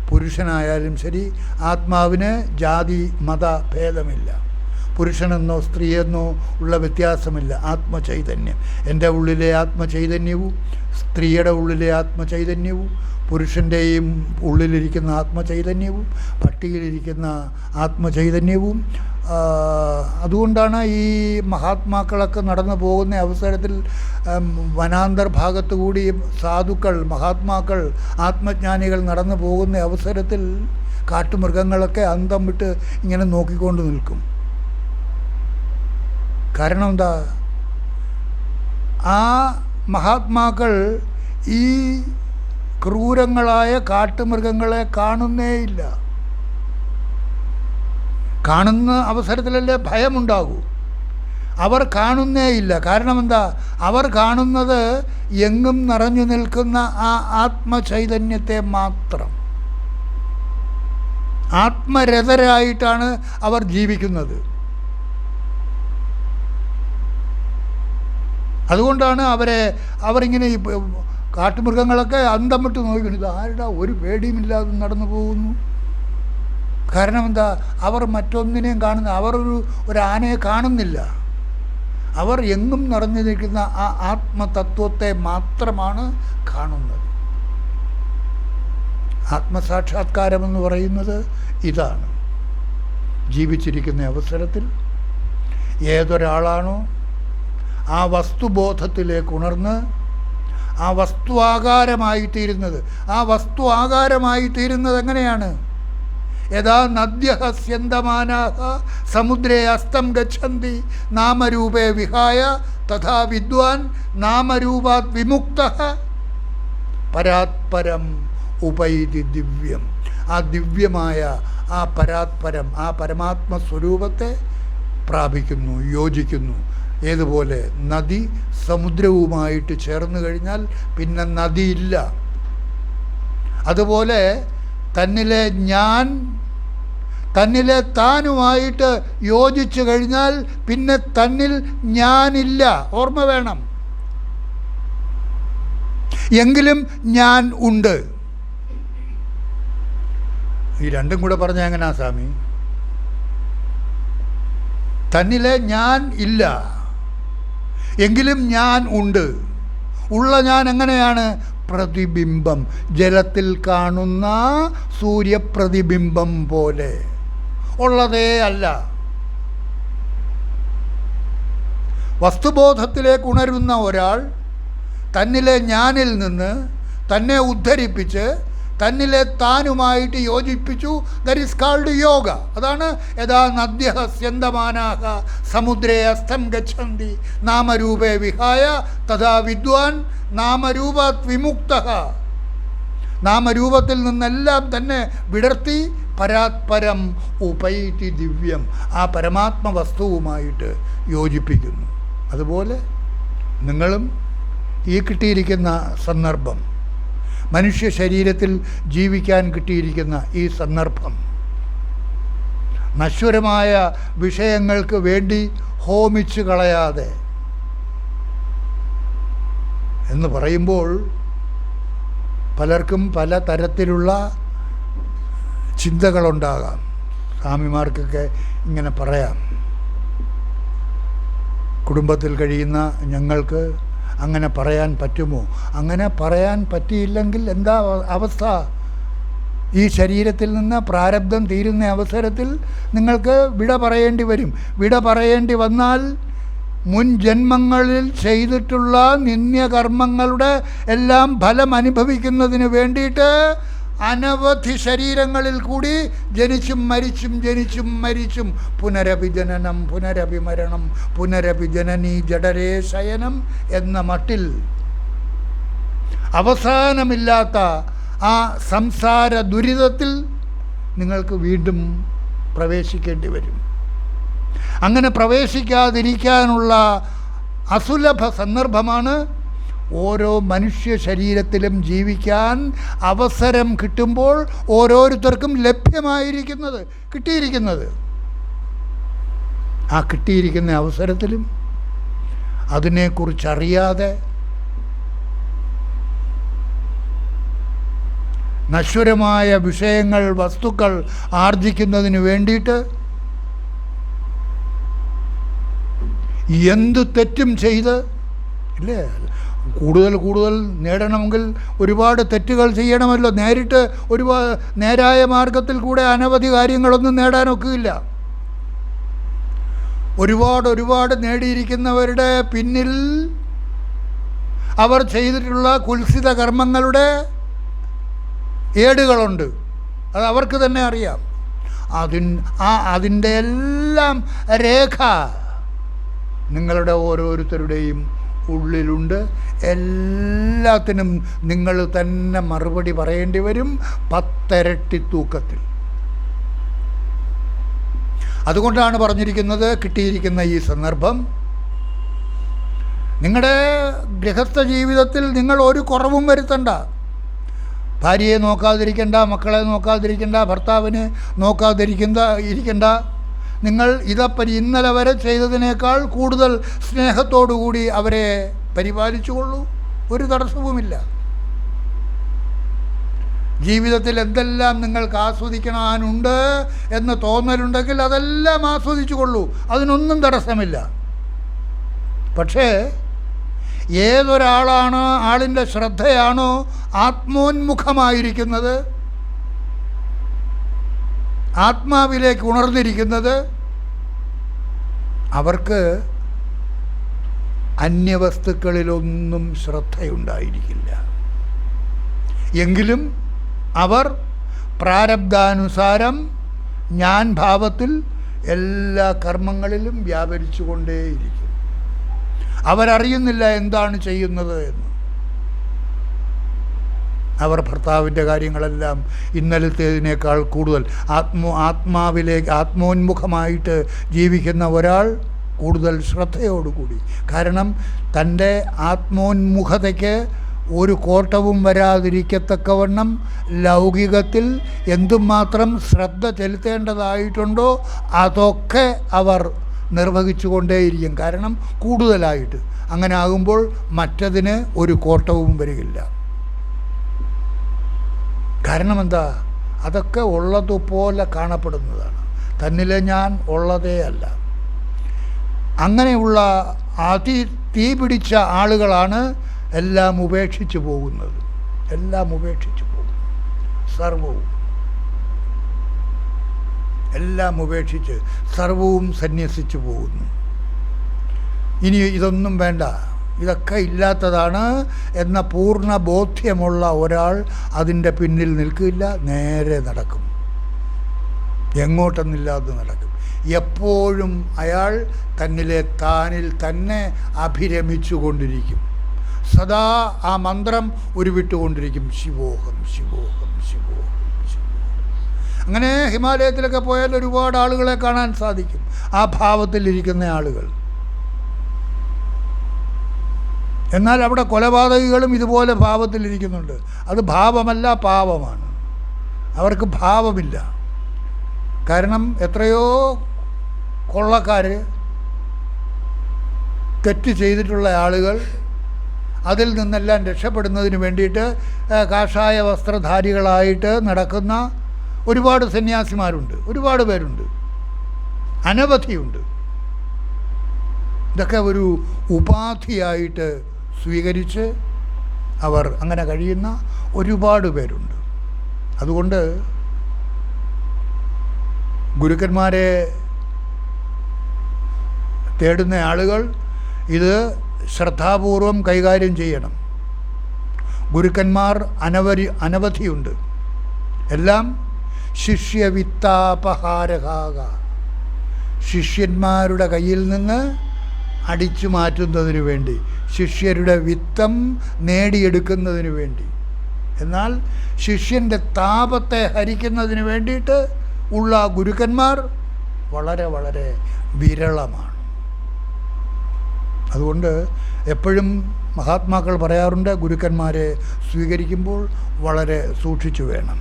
പുരുഷനായാലും ശരി, ആത്മാവിന് ജാതി മത ഭേദമില്ല. പുരുഷനെന്നോ സ്ത്രീയെന്നോ ഉള്ള വ്യത്യാസമില്ല. ആത്മചൈതന്യം, എൻ്റെ ഉള്ളിലെ ആത്മചൈതന്യവും സ്ത്രീയുടെ ഉള്ളിലെ ആത്മചൈതന്യവും പുരുഷൻ്റെയും ഉള്ളിലിരിക്കുന്ന ആത്മചൈതന്യവും പട്ടിയിലിരിക്കുന്ന ആത്മചൈതന്യവും. അതുകൊണ്ടാണ് ഈ മഹാത്മാക്കളൊക്കെ നടന്നു പോകുന്ന അവസരത്തിൽ വനാന്തർഭാഗത്തു കൂടി സാധുക്കൾ, മഹാത്മാക്കൾ, ആത്മജ്ഞാനികൾ നടന്നു പോകുന്ന അവസരത്തിൽ കാട്ടുമൃഗങ്ങളൊക്കെ അന്തം വിട്ട് ഇങ്ങനെ നോക്കിക്കൊണ്ട് നിൽക്കും. കാരണം എന്താ? ആ മഹാത്മാക്കൾ ഈ ക്രൂരങ്ങളായ കാട്ടുമൃഗങ്ങളെ കാണുന്നേയില്ല. കാണുന്ന അവസരത്തിലല്ലേ ഭയമുണ്ടാകൂ. അവർ കാണുന്നേയില്ല. കാരണം എന്താ? അവർ കാണുന്നത് എങ്ങും നിറഞ്ഞു നിൽക്കുന്ന ആ ആത്മചൈതന്യത്തെ മാത്രം. ആത്മരതരായിട്ടാണ് അവർ ജീവിക്കുന്നത്. അതുകൊണ്ടാണ് അവരിങ്ങനെ കാട്ടുമൃഗങ്ങളൊക്കെ അന്തം വിട്ട് നോക്കുന്നത്. ഇത് ആരുടെ ഒരു പേടിയുമില്ലാതെ നടന്നു പോകുന്നു. കാരണം എന്താ? അവർ മറ്റൊന്നിനെയും കാണുന്ന, അവർ ഒരു ആനയെ കാണുന്നില്ല. അവർ എങ്ങും നിറഞ്ഞു നിൽക്കുന്ന ആ ആത്മതത്വത്തെ മാത്രമാണ് കാണുന്നത്. ആത്മസാക്ഷാത്കാരമെന്ന് പറയുന്നത് ഇതാണ്. ജീവിച്ചിരിക്കുന്ന അവസരത്തിൽ ഏതൊരാളാണോ ആ വസ്തുബോധത്തിലേക്ക് ഉണർന്ന് ആ വസ്തു ആകാരമായി തീരുന്നത്, ആ വസ്തു ആകാരമായി തീരുന്നത് എങ്ങനെയാണ്? യഥാ നദ്യഃ സ്യന്തമാനാഃ സമുദ്രേ അസ്തം ഗച്ഛന്തി നാമരൂപേ വിഹായ തഥാ വിദ്വാൻ നാമരൂപാത് വിമുക്തഃ പരാത്പരം ഉപൈതി ദിവ്യം. ആ ദിവ്യമായ ആ പരാത്പരം, ആ പരമാത്മസ്വരൂപത്തെ പ്രാപിക്കുന്നു, യോജിക്കുന്നു. ഏതുപോലെ നദി സമുദ്രവുമായിട്ട് ചേർന്ന് കഴിഞ്ഞാൽ പിന്നെ നദിയില്ല. അതുപോലെ തന്നിലെ ഞാൻ തന്നിലെ താനുമായിട്ട് യോജിച്ചു കഴിഞ്ഞാൽ പിന്നെ തന്നിൽ ഞാനില്ല. ഓർമ്മ വേണം. എങ്കിലും ഞാൻ ഉണ്ട്. ഈ രണ്ടും കൂടെ പറഞ്ഞാൽ എങ്ങനെയാ സ്വാമി? തന്നിലെ ഞാൻ ഇല്ല, എങ്കിലും ഞാൻ ഉണ്ട്. ഉള്ള ഞാൻ എങ്ങനെയാണ്? പ്രതിബിംബം, ജലത്തിൽ കാണുന്ന സൂര്യപ്രതിബിംബം പോലെ ഉള്ളതേ അല്ല. വസ്തുബോധത്തിലേക്ക് ഉണരുന്ന ഒരാൾ തന്നിലെ ഞാനിൽ നിന്ന് തന്നെ ഉദ്ധരിപ്പിച്ച് തന്നിലെ താനുമായിട്ട് യോജിപ്പിച്ചു. That is called yoga. അതാണ് യഥാ നദ്യഃ സ്യന്തമാനാഃ സമുദ്രേ അസ്തം ഗച്ഛന്തി നാമരൂപേ വിഹായ തഥാ വിദ്വാൻ നാമരൂപാത് വിമുക്തഃ. നാമരൂപത്തിൽ നിന്നെല്ലാം തന്നെ വിടർത്തി പരാത്പരം ഉപൈതി ദിവ്യം, ആ പരമാത്മ വസ്തുവുമായിട്ട് യോജിപ്പിക്കുന്നു. അതുപോലെ നിങ്ങളും ഈ കിട്ടിയിരിക്കുന്ന സന്ദർഭം, മനുഷ്യ ശരീരത്തിൽ ജീവിക്കാൻ കിട്ടിയിരിക്കുന്ന ഈ സന്ദർഭം, നശ്വരമായ വിഷയങ്ങൾക്ക് വേണ്ടി ഹോമിച്ചു കളയാതെ എന്ന് പറയുമ്പോൾ പലർക്കും പല തരത്തിലുള്ള ചിന്തകളുണ്ടാകാം. സ്വാമിമാർക്കൊക്കെ ഇങ്ങനെ പറയാം, കുടുംബത്തിൽ കഴിയുന്ന ഞങ്ങൾക്ക് അങ്ങനെ പറയാൻ പറ്റുമോ? അങ്ങനെ പറയാൻ പറ്റിയില്ലെങ്കിൽ എന്താ അവസ്ഥ? ഈ ശരീരത്തിൽ നിന്ന് പ്രാരബ്ധം തീരുന്ന അവസരത്തിൽ നിങ്ങൾക്ക് വിട പറയേണ്ടി വരും. വിട പറയേണ്ടി വന്നാൽ മുൻ ജന്മങ്ങളിൽ ചെയ്തിട്ടുള്ള നിന്ദ്യകർമ്മങ്ങളുടെ എല്ലാം ഫലം അനുഭവിക്കുന്നതിന് വേണ്ടിയിട്ട് അനവധി ശരീരങ്ങളിൽ കൂടി ജനിച്ചും മരിച്ചും ജനിച്ചും മരിച്ചും പുനരഭിജനനം പുനരഭിമരണം പുനരഭിജനനീ ജഡരേ ശയനം എന്ന മട്ടിൽ അവസാനമില്ലാത്ത ആ സംസാര ദുരിതത്തിൽ നിങ്ങൾക്ക് വീണ്ടും പ്രവേശിക്കേണ്ടി വരും. അങ്ങനെ പ്രവേശിക്കാതിരിക്കാനുള്ള അസുലഭ സന്ദർഭമാണ് ഓരോ മനുഷ്യ ശരീരത്തിലും ജീവിക്കാൻ അവസരം കിട്ടുമ്പോൾ ഓരോരുത്തർക്കും ലഭ്യമായിരിക്കുന്നത്, കിട്ടിയിരിക്കുന്നത്. ആ കിട്ടിയിരിക്കുന്ന അവസരത്തിലും അതിനെക്കുറിച്ചറിയാതെ നശ്വരമായ വിഷയങ്ങൾ, വസ്തുക്കൾ ആർജിക്കുന്നതിന് വേണ്ടിയിട്ട് എന്ത് തെറ്റും ചെയ്ത് ഇല്ലേ, കൂടുതൽ നേടണമെങ്കിൽ ഒരുപാട് തെറ്റുകൾ ചെയ്യണമല്ലോ. നേരിട്ട് നേരായ മാർഗത്തിൽ കൂടെ അനവധി കാര്യങ്ങളൊന്നും നേടാനൊക്കില്ല. ഒരുപാട് നേടിയിരിക്കുന്നവരുടെ പിന്നിൽ അവർ ചെയ്തിട്ടുള്ള കുൽസിത കർമ്മങ്ങളുടെ ഏടുകളുണ്ട്. അത് അവർക്ക് തന്നെ അറിയാം. അതിൻ്റെ എല്ലാം രേഖ നിങ്ങളുടെ ഓരോരുത്തരുടെയും ഉള്ളിലുണ്ട്. എല്ലാത്തിനും നിങ്ങൾ തന്നെ മറുപടി പറയേണ്ടി വരും 10 ഇരട്ടി തൂക്കത്തിൽ. അതുകൊണ്ടാണ് പറഞ്ഞിരിക്കുന്നത്, കിട്ടിയിരിക്കുന്ന ഈ സന്ദർഭം നിങ്ങളുടെ ഗൃഹസ്ഥ ജീവിതത്തിൽ നിങ്ങൾ ഒരു കുറവും വരുത്തണ്ട. ഭാര്യയെ നോക്കാതിരിക്കണ്ട, മക്കളെ നോക്കാതിരിക്കണ്ട, ഭർത്താവിനെ ഇരിക്കണ്ട. നിങ്ങൾ ഇന്നലെ വരെ ചെയ്തതിനേക്കാൾ കൂടുതൽ സ്നേഹത്തോടുകൂടി അവരെ പരിപാലിച്ചുകൊള്ളൂ. ഒരു തടസ്സവുമില്ല. ജീവിതത്തിൽ എന്തെല്ലാം നിങ്ങൾക്ക് ആസ്വദിക്കണമെന്നുണ്ട് എന്ന് തോന്നലുണ്ടെങ്കിൽ അതെല്ലാം ആസ്വദിച്ചു കൊള്ളൂ. അതിനൊന്നും തടസ്സമില്ല. പക്ഷേ ആളിൻ്റെ ശ്രദ്ധയാണോ ആത്മോന്മുഖമായിരിക്കുന്നത്, ആത്മാവിലേക്ക് ഉണർന്നിരിക്കുന്നത്, അവർക്ക് അന്യവസ്തുക്കളിലൊന്നും ശ്രദ്ധയുണ്ടായിരിക്കില്ല. എങ്കിലും അവർ പ്രാരബ്ധാനുസാരം ഞാൻ ഭാവത്തിൽ എല്ലാ കർമ്മങ്ങളിലും വ്യാപരിച്ചു കൊണ്ടേയിരിക്കും. അവരറിയുന്നില്ല എന്താണ് ചെയ്യുന്നത് എന്ന്. അവർ ഭർത്താവിൻ്റെ കാര്യങ്ങളെല്ലാം ഇന്നലത്തേതിനേക്കാൾ കൂടുതൽ ആത്മോന്മുഖമായിട്ട് ജീവിക്കുന്ന ഒരാൾ കൂടുതൽ ശ്രദ്ധയോടുകൂടി. കാരണം തൻ്റെ ആത്മോന്മുഖതയ്ക്ക് ഒരു കോട്ടവും വരാതിരിക്കത്തക്കവണ്ണം ലൗകികത്തിൽ എന്തുമാത്രം ശ്രദ്ധ ചെലുത്തേണ്ടതായിട്ടുണ്ടോ അതൊക്കെ അവർ നിർവഹിച്ചു കൊണ്ടേയിരിക്കും. കാരണം കൂടുതലായിട്ട്. അങ്ങനെ ആകുമ്പോൾ മറ്റതിന് ഒരു കോട്ടവും വരികയില്ല. കാരണം എന്താ? അതൊക്കെ ഉള്ളതുപോലെ കാണപ്പെടുന്നതാണ്. തന്നിലെ ഞാൻ ഉള്ളതേ അല്ല. അങ്ങനെയുള്ള തീ പിടിച്ച ആളുകളാണ് എല്ലാം ഉപേക്ഷിച്ച് പോകുന്നത്. എല്ലാം ഉപേക്ഷിച്ച് പോകും. സർവവും എല്ലാം ഉപേക്ഷിച്ച് സർവവും സന്യസിച്ചു പോകുന്നു. ഇനി ഇതൊന്നും വേണ്ട, ഇതൊക്കെ ഇല്ലാത്തതാണ് എന്ന പൂർണ്ണ ബോധ്യമുള്ള ഒരാൾ അതിൻ്റെ പിന്നിൽ നിൽക്കില്ല. നേരെ നടക്കും. എങ്ങോട്ടെന്നില്ലാതെ നടക്കും. എപ്പോഴും അയാൾ താനിൽ തന്നെ അഭിരമിച്ചു കൊണ്ടിരിക്കും. സദാ ആ മന്ത്രം ഉരുവിട്ടുകൊണ്ടിരിക്കും. ശിവോഹം ശിവോഹം ശിവോഹം ശിവോഹം. അങ്ങനെ ഹിമാലയത്തിലൊക്കെ പോയാൽ ഒരുപാട് ആളുകളെ കാണാൻ സാധിക്കും. ആ ഭാവത്തിലിരിക്കുന്ന ആളുകൾ. എന്നാൽ അവിടെ കൊലപാതകികളും ഇതുപോലെ ഭാവത്തിലിരിക്കുന്നുണ്ട്. അത് ഭാവമല്ല, പാവമാണ്. അവർക്ക് ഭാവമില്ല. കാരണം എത്രയോ കൊള്ളക്കാർ, തെറ്റ് ചെയ്തിട്ടുള്ള ആളുകൾ അതിൽ നിന്നെല്ലാം രക്ഷപ്പെടുന്നതിന് വേണ്ടിയിട്ട് കാഷായ വസ്ത്രധാരികളായിട്ട് നടക്കുന്ന ഒരുപാട് സന്യാസിമാരുണ്ട്, ഒരുപാട് പേരുണ്ട്, അനവധിയുണ്ട്. ഇതൊക്കെ ഒരു ഉപാധിയായിട്ട് സ്വീകരിച്ച് അവർ അങ്ങനെ കഴിയുന്ന ഒരുപാട് പേരുണ്ട്. അതുകൊണ്ട് ഗുരുക്കന്മാരെ തേടുന്ന ആളുകൾ ഇത് ശ്രദ്ധാപൂർവം കൈകാര്യം ചെയ്യണം. ഗുരുക്കന്മാർ അനവധിയുണ്ട്. എല്ലാം ശിഷ്യവിത്താപഹാരകാക, ശിഷ്യന്മാരുടെ കയ്യിൽ നിന്ന് അടിച്ചു മാറ്റുന്നതിന് വേണ്ടി, ശിഷ്യരുടെ വിത്തം നേടിയെടുക്കുന്നതിന് വേണ്ടി. എന്നാൽ ശിഷ്യൻ്റെ താപത്തെ ഹരിക്കുന്നതിന് വേണ്ടിയിട്ട് ഉള്ള ഗുരുക്കന്മാർ വളരെ വളരെ വിരളമാണ്. അതുകൊണ്ട് എപ്പോഴും മഹാത്മാക്കൾ പറയാറുണ്ട്, ഗുരുക്കന്മാരെ സ്വീകരിക്കുമ്പോൾ വളരെ സൂക്ഷിച്ചു വേണം.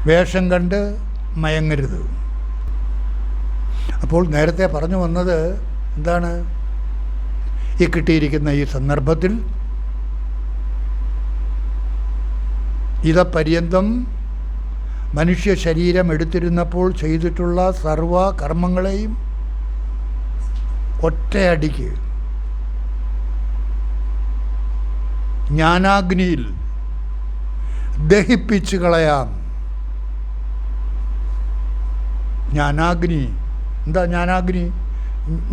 വേഷം കണ്ട് മയങ്ങരുത്. അപ്പോൾ നേരത്തെ പറഞ്ഞു വന്നത് എന്താണ്? ഈ കിട്ടിയിരിക്കുന്ന ഈ സന്ദർഭത്തിൽ ഇതപര്യന്തം മനുഷ്യ ശരീരം എടുത്തിരുന്നപ്പോൾ ചെയ്തിട്ടുള്ള സർവ കർമ്മങ്ങളെയും ഒറ്റയടിക്ക് ജ്ഞാനാഗ്നിയിൽ ദഹിപ്പിച്ച് കളയാം. ജ്ഞാനാഗ്നി എന്താ? ജ്ഞാനാഗ്നി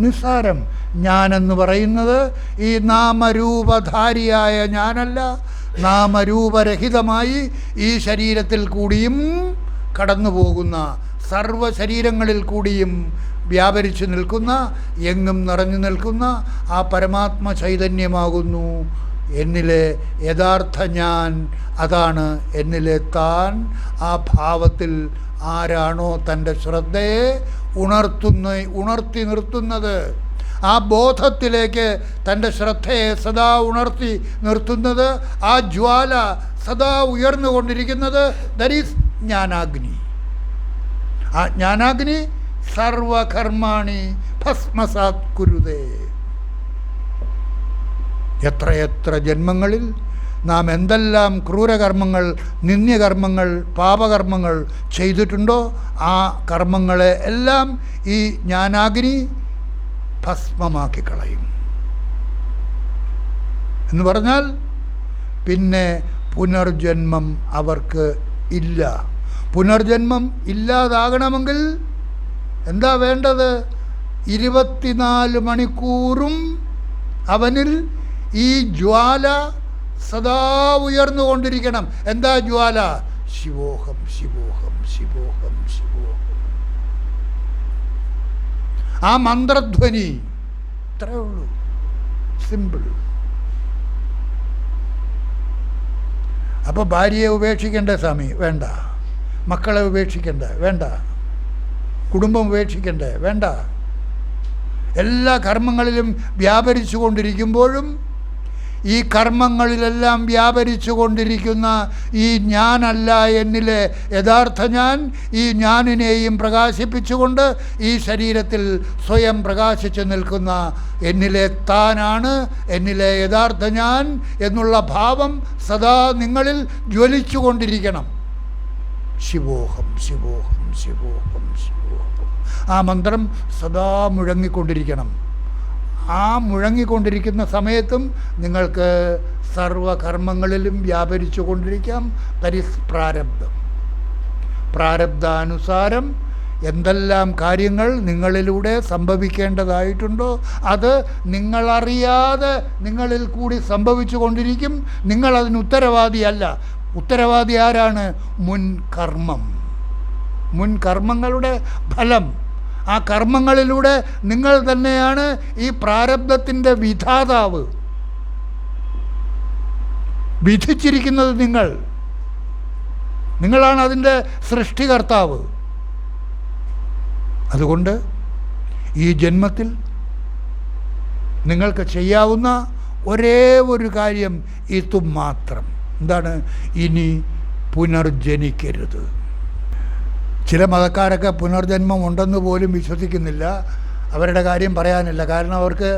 നിസ്സാരം. ഞാനെന്ന് പറയുന്നത് ഈ നാമരൂപധാരിയായ ഞാനല്ല, നാമരൂപരഹിതമായി ഈ ശരീരത്തിൽ കൂടിയും കടന്നു പോകുന്ന, സർവ ശരീരങ്ങളിൽ കൂടിയും വ്യാപരിച്ചു നിൽക്കുന്ന, എങ്ങും നിറഞ്ഞു നിൽക്കുന്ന ആ പരമാത്മ ചൈതന്യമാകുന്നു എന്നിലെ യഥാർത്ഥ ഞാൻ. അതാണ് എന്നിലെ താൻ. ആ ഭാവത്തിൽ ആരാണോ തൻ്റെ ശ്രദ്ധയെ ഉണർത്തി നിർത്തുന്നത്, ആ ബോധത്തിലേക്ക് തൻ്റെ ശ്രദ്ധയെ സദാ ഉണർത്തി നിർത്തുന്നത്, ആ ജ്വാല സദാ ഉയർന്നുകൊണ്ടിരിക്കുന്നത്, ദാറ്റ് ഈസ് ജ്ഞാനാഗ്നി. ആ ജ്ഞാനാഗ്നി സർവകർമാണി ഭസ്മസാത് കുരുതേ. എത്രയെത്ര ജന്മങ്ങളിൽ നാം എന്തെല്ലാം ക്രൂരകർമ്മങ്ങൾ, നിന്ദ്യകർമ്മങ്ങൾ, പാപകർമ്മങ്ങൾ ചെയ്തിട്ടുണ്ടോ, ആ കർമ്മങ്ങളെ എല്ലാം ഈ ജ്ഞാനാഗ്നി ഭസ്മമാക്കി കളയും. എന്ന് പറഞ്ഞാൽ പിന്നെ പുനർജന്മം അവർക്ക് ഇല്ല. പുനർജന്മം ഇല്ലാതാകണമെങ്കിൽ എന്താ വേണ്ടത്? 24 മണിക്കൂറും അവനിൽ ഈ ജ്വാല സദാ ഉയർന്നുകൊണ്ടിരിക്കണം. എന്താ ജ്വാല? ശിവോഹം ശിവോഹം ശിവോഹം ശിവോഹം. ആ മന്ത്രധ്വനി ഇത്രയേ ഉള്ളൂ, സിമ്പിൾ. അപ്പോൾ ഭാര്യയെ ഉപേക്ഷിക്കേണ്ട സ്വാമി? വേണ്ട. മക്കളെ ഉപേക്ഷിക്കണ്ടേ? വേണ്ട. കുടുംബം ഉപേക്ഷിക്കണ്ടേ? വേണ്ട. എല്ലാ കർമ്മങ്ങളിലും വ്യാപരിച്ചു കൊണ്ടിരിക്കുമ്പോഴും ഈ കർമ്മങ്ങളിലെല്ലാം വ്യാപരിച്ചു കൊണ്ടിരിക്കുന്ന ഈ ഞാനല്ല എന്നിലെ യഥാർത്ഥ ഞാൻ, ഈ ഞാനിനെയും പ്രകാശിപ്പിച്ചുകൊണ്ട് ഈ ശരീരത്തിൽ സ്വയം പ്രകാശിച്ചു നിൽക്കുന്ന എന്നിലെ താനാണ് എന്നിലെ യഥാർത്ഥ ഞാൻ എന്നുള്ള ഭാവം സദാ നിങ്ങളിൽ ജ്വലിച്ചു കൊണ്ടിരിക്കണം. ശിവോഹം ശിവോഹം ശിവോഹം ശിവോഹം. ആ മന്ത്രം സദാ മുഴങ്ങിക്കൊണ്ടിരിക്കണം. ആ മുഴങ്ങിക്കൊണ്ടിരിക്കുന്ന സമയത്തും നിങ്ങൾക്ക് സർവകർമ്മങ്ങളിലും വ്യാപരിച്ചു കൊണ്ടിരിക്കാം. തരിസ് പ്രാരബ്ധം. പ്രാരബ്ധാനുസാരം എന്തെല്ലാം കാര്യങ്ങൾ നിങ്ങളിലൂടെ സംഭവിക്കേണ്ടതായിട്ടുണ്ടോ അത് നിങ്ങളറിയാതെ നിങ്ങളിൽ കൂടി സംഭവിച്ചു കൊണ്ടിരിക്കും. നിങ്ങളതിന് ഉത്തരവാദിയല്ല. ഉത്തരവാദി ആരാണ്? മുൻ കർമ്മം. മുൻ കർമ്മങ്ങളുടെ ഫലം. ആ കർമ്മങ്ങളിലൂടെ നിങ്ങൾ തന്നെയാണ് ഈ പ്രാരബ്ധത്തിൻ്റെ വിധാതാവ്. വിധിച്ചിരിക്കുന്നത് നിങ്ങളാണ് അതിൻ്റെ സൃഷ്ടികർത്താവ്. അതുകൊണ്ട് ഈ ജന്മത്തിൽ നിങ്ങൾക്ക് ചെയ്യാവുന്ന ഒരേ ഒരു കാര്യം ഇതും മാത്രം. എന്താണ്? ഇനി പുനർജനിക്കരുത്. ചില മതക്കാരൊക്കെ പുനർജന്മം ഉണ്ടെന്ന് പോലും വിശ്വസിക്കുന്നില്ല. അവരുടെ കാര്യം പറയാനില്ല. കാരണം അവർക്ക്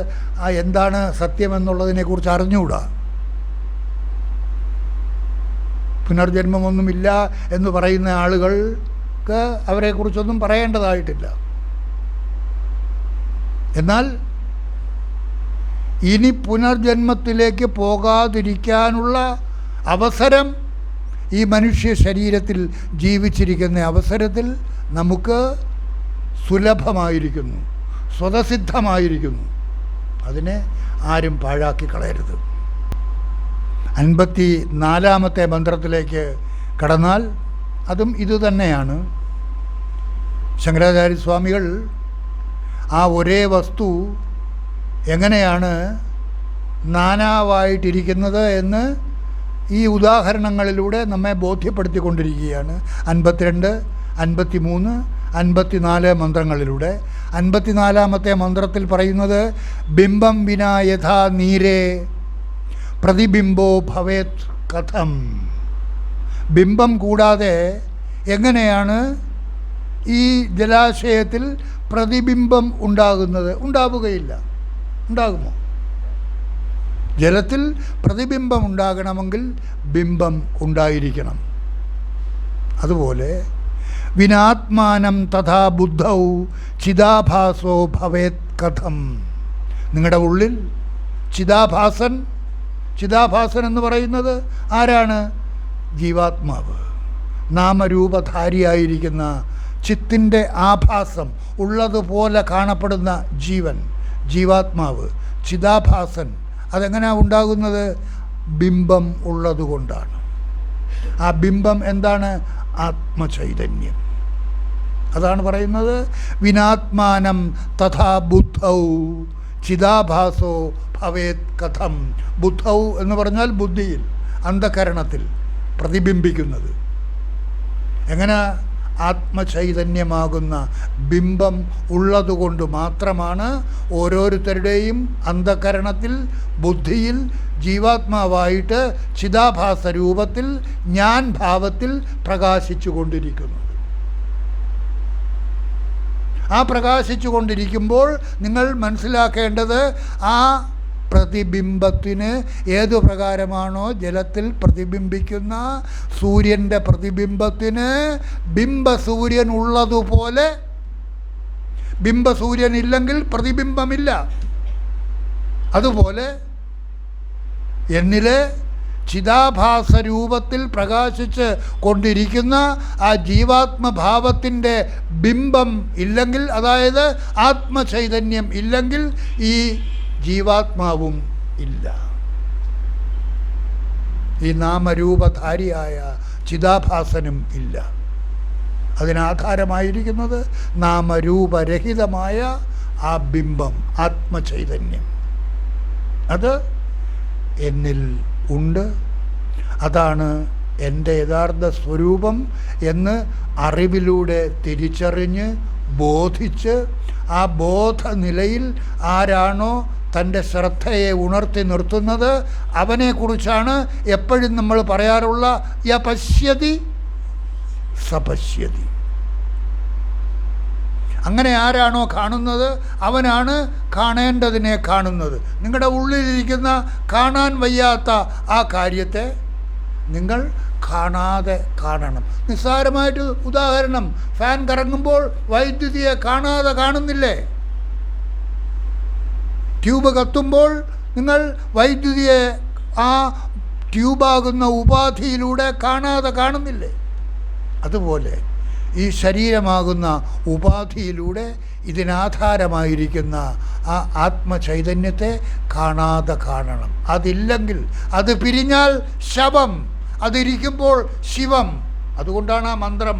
ആ എന്താണ് സത്യമെന്നുള്ളതിനെക്കുറിച്ച് അറിഞ്ഞുകൂടാ. പുനർജന്മമൊന്നുമില്ല എന്ന് പറയുന്ന ആളുകൾക്ക് അവരെക്കുറിച്ചൊന്നും പറയേണ്ടതായിട്ടില്ല. എന്നാൽ ഇനി പുനർജന്മത്തിലേക്ക് പോകാതിരിക്കാനുള്ള അവസരം ഈ മനുഷ്യ ശരീരത്തിൽ ജീവിച്ചിരിക്കുന്ന അവസരത്തിൽ നമുക്ക് സുലഭമായിരിക്കുന്നു, സ്വതസിദ്ധമായിരിക്കുന്നു. അതിനെ ആരും പാഴാക്കി കളയരുത്. 54-ാമത്തെ മന്ത്രത്തിലേക്ക് കടന്നാൽ അതും ഇതുതന്നെയാണ്. ശങ്കരാചാര്യസ്വാമികൾ ആ ഒരേ വസ്തു എങ്ങനെയാണ് നാനാവായിട്ടിരിക്കുന്നത് എന്ന് ഈ ഉദാഹരണങ്ങളിലൂടെ നമ്മെ ബോധ്യപ്പെടുത്തിക്കൊണ്ടിരിക്കുകയാണ്. 52, 53, 54 മന്ത്രങ്ങളിലൂടെ. 54-ാമത്തെ മന്ത്രത്തിൽ പറയുന്നത് ബിംബം വിനാ യഥാ നീരേ പ്രതിബിംബോ ഭവേത് കഥം. ബിംബം കൂടാതെ എങ്ങനെയാണ് ഈ ജലാശയത്തിൽ പ്രതിബിംബം ഉണ്ടാകുന്നത്? ഉണ്ടാവുകയില്ല. ഉണ്ടാകുമോ? ജലത്തിൽ പ്രതിബിംബം ഉണ്ടാകണമെങ്കിൽ ബിംബം ഉണ്ടായിരിക്കണം. അതുപോലെ വിനാത്മാനം തഥാ ബുദ്ധൗ ചിദാഭാസോ ഭവേത് കഥം. നിങ്ങളുടെ ഉള്ളിൽ ചിദാഭാസൻ എന്ന് പറയുന്നത് ആരാണ്? ജീവാത്മാവ്. നാമരൂപധാരിയായിരിക്കുന്ന ചിത്തിൻ്റെ ആഭാസം ഉള്ളതുപോലെ കാണപ്പെടുന്ന ജീവൻ, ജീവാത്മാവ്, ചിദാഭാസൻ. അതെങ്ങനെയാണ് ഉണ്ടാകുന്നത്? ബിംബം ഉള്ളതുകൊണ്ടാണ്. ആ ബിംബം എന്താണ്? ആത്മചൈതന്യം. അതാണ് പറയുന്നത് വിനാത്മാനം തഥാ ബുദ്ധൗ ചിദാഭാസോ ഭവേത് കഥം. ബുദ്ധൗ എന്ന് പറഞ്ഞാൽ ബുദ്ധിയിൽ, അന്ധകരണത്തിൽ പ്രതിബിംബിക്കുന്നത്. എങ്ങനെ ആത്മചൈതന്യമാകുന്ന ബിംബം ഉള്ളതുകൊണ്ട് മാത്രമാണ് ഓരോരുത്തരുടെയും അന്ധകരണത്തിൽ, ബുദ്ധിയിൽ ജീവാത്മാവായിട്ട് ചിതാഭാസ രൂപത്തിൽ ഞാൻ ഭാവത്തിൽ പ്രകാശിച്ചു കൊണ്ടിരിക്കുന്നത്. ആ പ്രകാശിച്ചു കൊണ്ടിരിക്കുമ്പോൾ നിങ്ങൾ മനസ്സിലാക്കേണ്ടത് ആ പ്രതിബിംബത്തിന് ഏതു പ്രകാരമാണോ ജലത്തിൽ പ്രതിബിംബിക്കുന്ന സൂര്യൻ്റെ പ്രതിബിംബത്തിന് ബിംബസൂര്യൻ ഉള്ളതുപോലെ, ബിംബസൂര്യൻ ഇല്ലെങ്കിൽ പ്രതിബിംബമില്ല. അതുപോലെ എന്നിലെ ചിതാഭാസ രൂപത്തിൽ പ്രകാശിച്ച് കൊണ്ടിരിക്കുന്ന ആ ജീവാത്മഭാവത്തിൻ്റെ ബിംബം ഇല്ലെങ്കിൽ, അതായത് ആത്മചൈതന്യം ഇല്ലെങ്കിൽ ഈ ജീവാത്മാവും ഇല്ല. ഈ നാമരൂപധാരിയായ ചിതാഭാസനും ഇല്ല. അതിനാധാരമായിരിക്കുന്നത് നാമരൂപരഹിതമായ ആ ബിംബം, ആത്മചൈതന്യം. അത് എന്നിൽ ഉണ്ട്. അതാണ് എൻ്റെ യഥാർത്ഥ സ്വരൂപം എന്ന് അറിവിലൂടെ തിരിച്ചറിഞ്ഞ് ബോധിച്ച് ആ ബോധനിലയിൽ ആരാണോ തൻ്റെ ശ്രദ്ധയെ ഉണർത്തി നിർത്തുന്നത് അവനെക്കുറിച്ചാണ് എപ്പോഴും നമ്മൾ പറയാറുള്ള യപശ്യതി സപശ്യതി. അങ്ങനെ ആരാണോ കാണുന്നത് അവനാണ് കാണേണ്ടതിനെ കാണുന്നത്. നിങ്ങളുടെ ഉള്ളിലിരിക്കുന്ന കാണാൻ വയ്യാത്ത ആ കാര്യത്തെ നിങ്ങൾ കാണാതെ കാണണം. നിസ്സാരമായിട്ട് ഉദാഹരണം, ഫാൻ കറങ്ങുമ്പോൾ വൈദ്യുതിയെ കാണാതെ കാണുന്നില്ലേ? ട്യൂബ് കത്തുമ്പോൾ നിങ്ങൾ വൈദ്യുതിയെ ആ ട്യൂബാകുന്ന ഉപാധിയിലൂടെ കാണാതെ കാണുന്നില്ലേ? അതുപോലെ ഈ ശരീരമാകുന്ന ഉപാധിയിലൂടെ ഇതിനാധാരമായിരിക്കുന്ന ആ ആത്മചൈതന്യത്തെ കാണാതെ കാണണം. അതില്ലെങ്കിൽ, അത് പിരിഞ്ഞാൽ ശവം, അതിരിക്കുമ്പോൾ ശിവം. അതുകൊണ്ടാണ് ആ മന്ത്രം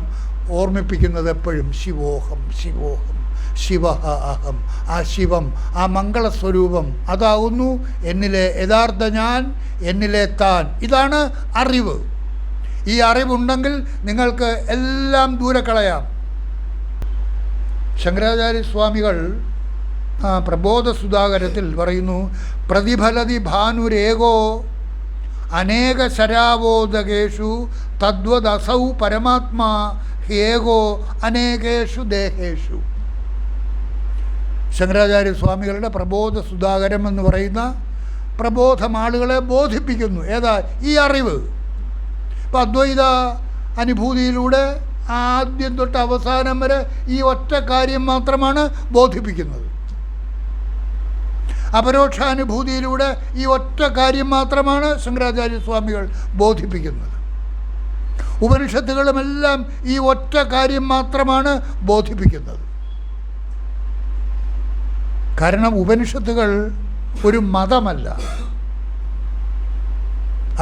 ഓർമ്മിപ്പിക്കുന്നത് എപ്പോഴും, ശിവോഹം ശിവോഹം ശിവ അഹം. ആ ശിവം, ആ മംഗളസ്വരൂപം, അതാവുന്നു എന്നിലെ യഥാർത്ഥ ഞാൻ, എന്നിലെ താൻ. ഇതാണ് അറിവ്. ഈ അറിവുണ്ടെങ്കിൽ നിങ്ങൾക്ക് എല്ലാം ദൂരെ കളയാം. ശങ്കരാചാര്യ സ്വാമികൾ പ്രബോധ സുധാകരത്തിൽ പറയുന്നു, പ്രതിഫലതി ഭാനുരേകോ അനേക ശരാവോദകേഷു തദ്വദസൗ പരമാത്മാ ഹേകോ അനേകേഷു ദേഹേഷു. ശങ്കരാചാര്യ സ്വാമികളുടെ പ്രബോധ സുധാകരം എന്ന് പറയുന്ന പ്രബോധം ആളുകളെ ബോധിപ്പിക്കുന്നു. ഏതാ? ഈ അറിവ്. ഇപ്പം അദ്വൈത അനുഭൂതിയിലൂടെ ആദ്യം തൊട്ട് അവസാനം വരെ ഈ ഒറ്റ കാര്യം മാത്രമാണ് ബോധിപ്പിക്കുന്നത്. അപരോക്ഷാനുഭൂതിയിലൂടെ ഈ ഒറ്റ കാര്യം മാത്രമാണ് ശങ്കരാചാര്യ സ്വാമികൾ ബോധിപ്പിക്കുന്നത്. ഉപനിഷത്തുകളുമെല്ലാം ഈ ഒറ്റ കാര്യം മാത്രമാണ് ബോധിപ്പിക്കുന്നത്. കാരണം ഉപനിഷത്തുകൾ ഒരു മതമല്ല,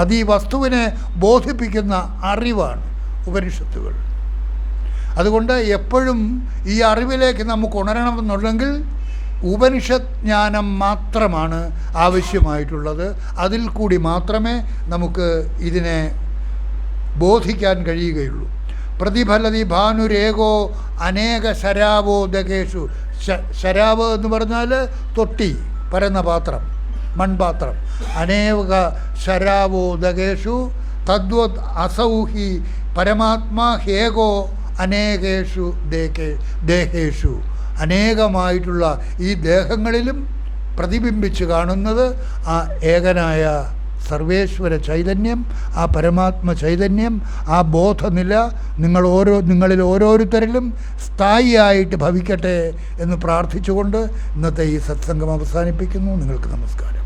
അത് ഈ വസ്തുവിനെ ബോധിപ്പിക്കുന്ന അറിവാണ് ഉപനിഷത്തുകൾ. അതുകൊണ്ട് എപ്പോഴും ഈ അറിവിലേക്ക് നമുക്ക് ഉണരണമെന്നുണ്ടെങ്കിൽ ഉപനിഷത്ത് ജ്ഞാനം മാത്രമാണ് ആവശ്യമായിട്ടുള്ളത്. അതിൽ കൂടി മാത്രമേ നമുക്ക് ഇതിനെ ബോധിക്കാൻ കഴിയുകയുള്ളൂ. പ്രതിഫലതി ഭാനുരേകോ അനേക ശരാവോദകേഷു. ശരാവ് എന്ന് പറഞ്ഞാൽ തൊട്ടി, പരന്ന പാത്രം, മൺപാത്രം. അനേക ശരാവോദകേഷു തദ്വത് അസൗഹി പരമാത്മാ ഹേകോ അനേകേഷു ദേഹേഷു. അനേകമായിട്ടുള്ള ഈ ദേഹങ്ങളിലും പ്രതിബിംബിച്ച് കാണുന്നത് ആ ഏകനായ സർവേശ്വര ചൈതന്യം, ആ പരമാത്മ ചൈതന്യം, ആ ബോധനില നിങ്ങളിൽ ഓരോരുത്തരിലും സ്ഥായിയായിട്ട് ഭവിക്കട്ടെ എന്ന് പ്രാർത്ഥിച്ചുകൊണ്ട് ഇന്നത്തെ ഈ സത്സംഗം അവസാനിപ്പിക്കുന്നു. നിങ്ങൾക്ക് നമസ്കാരം.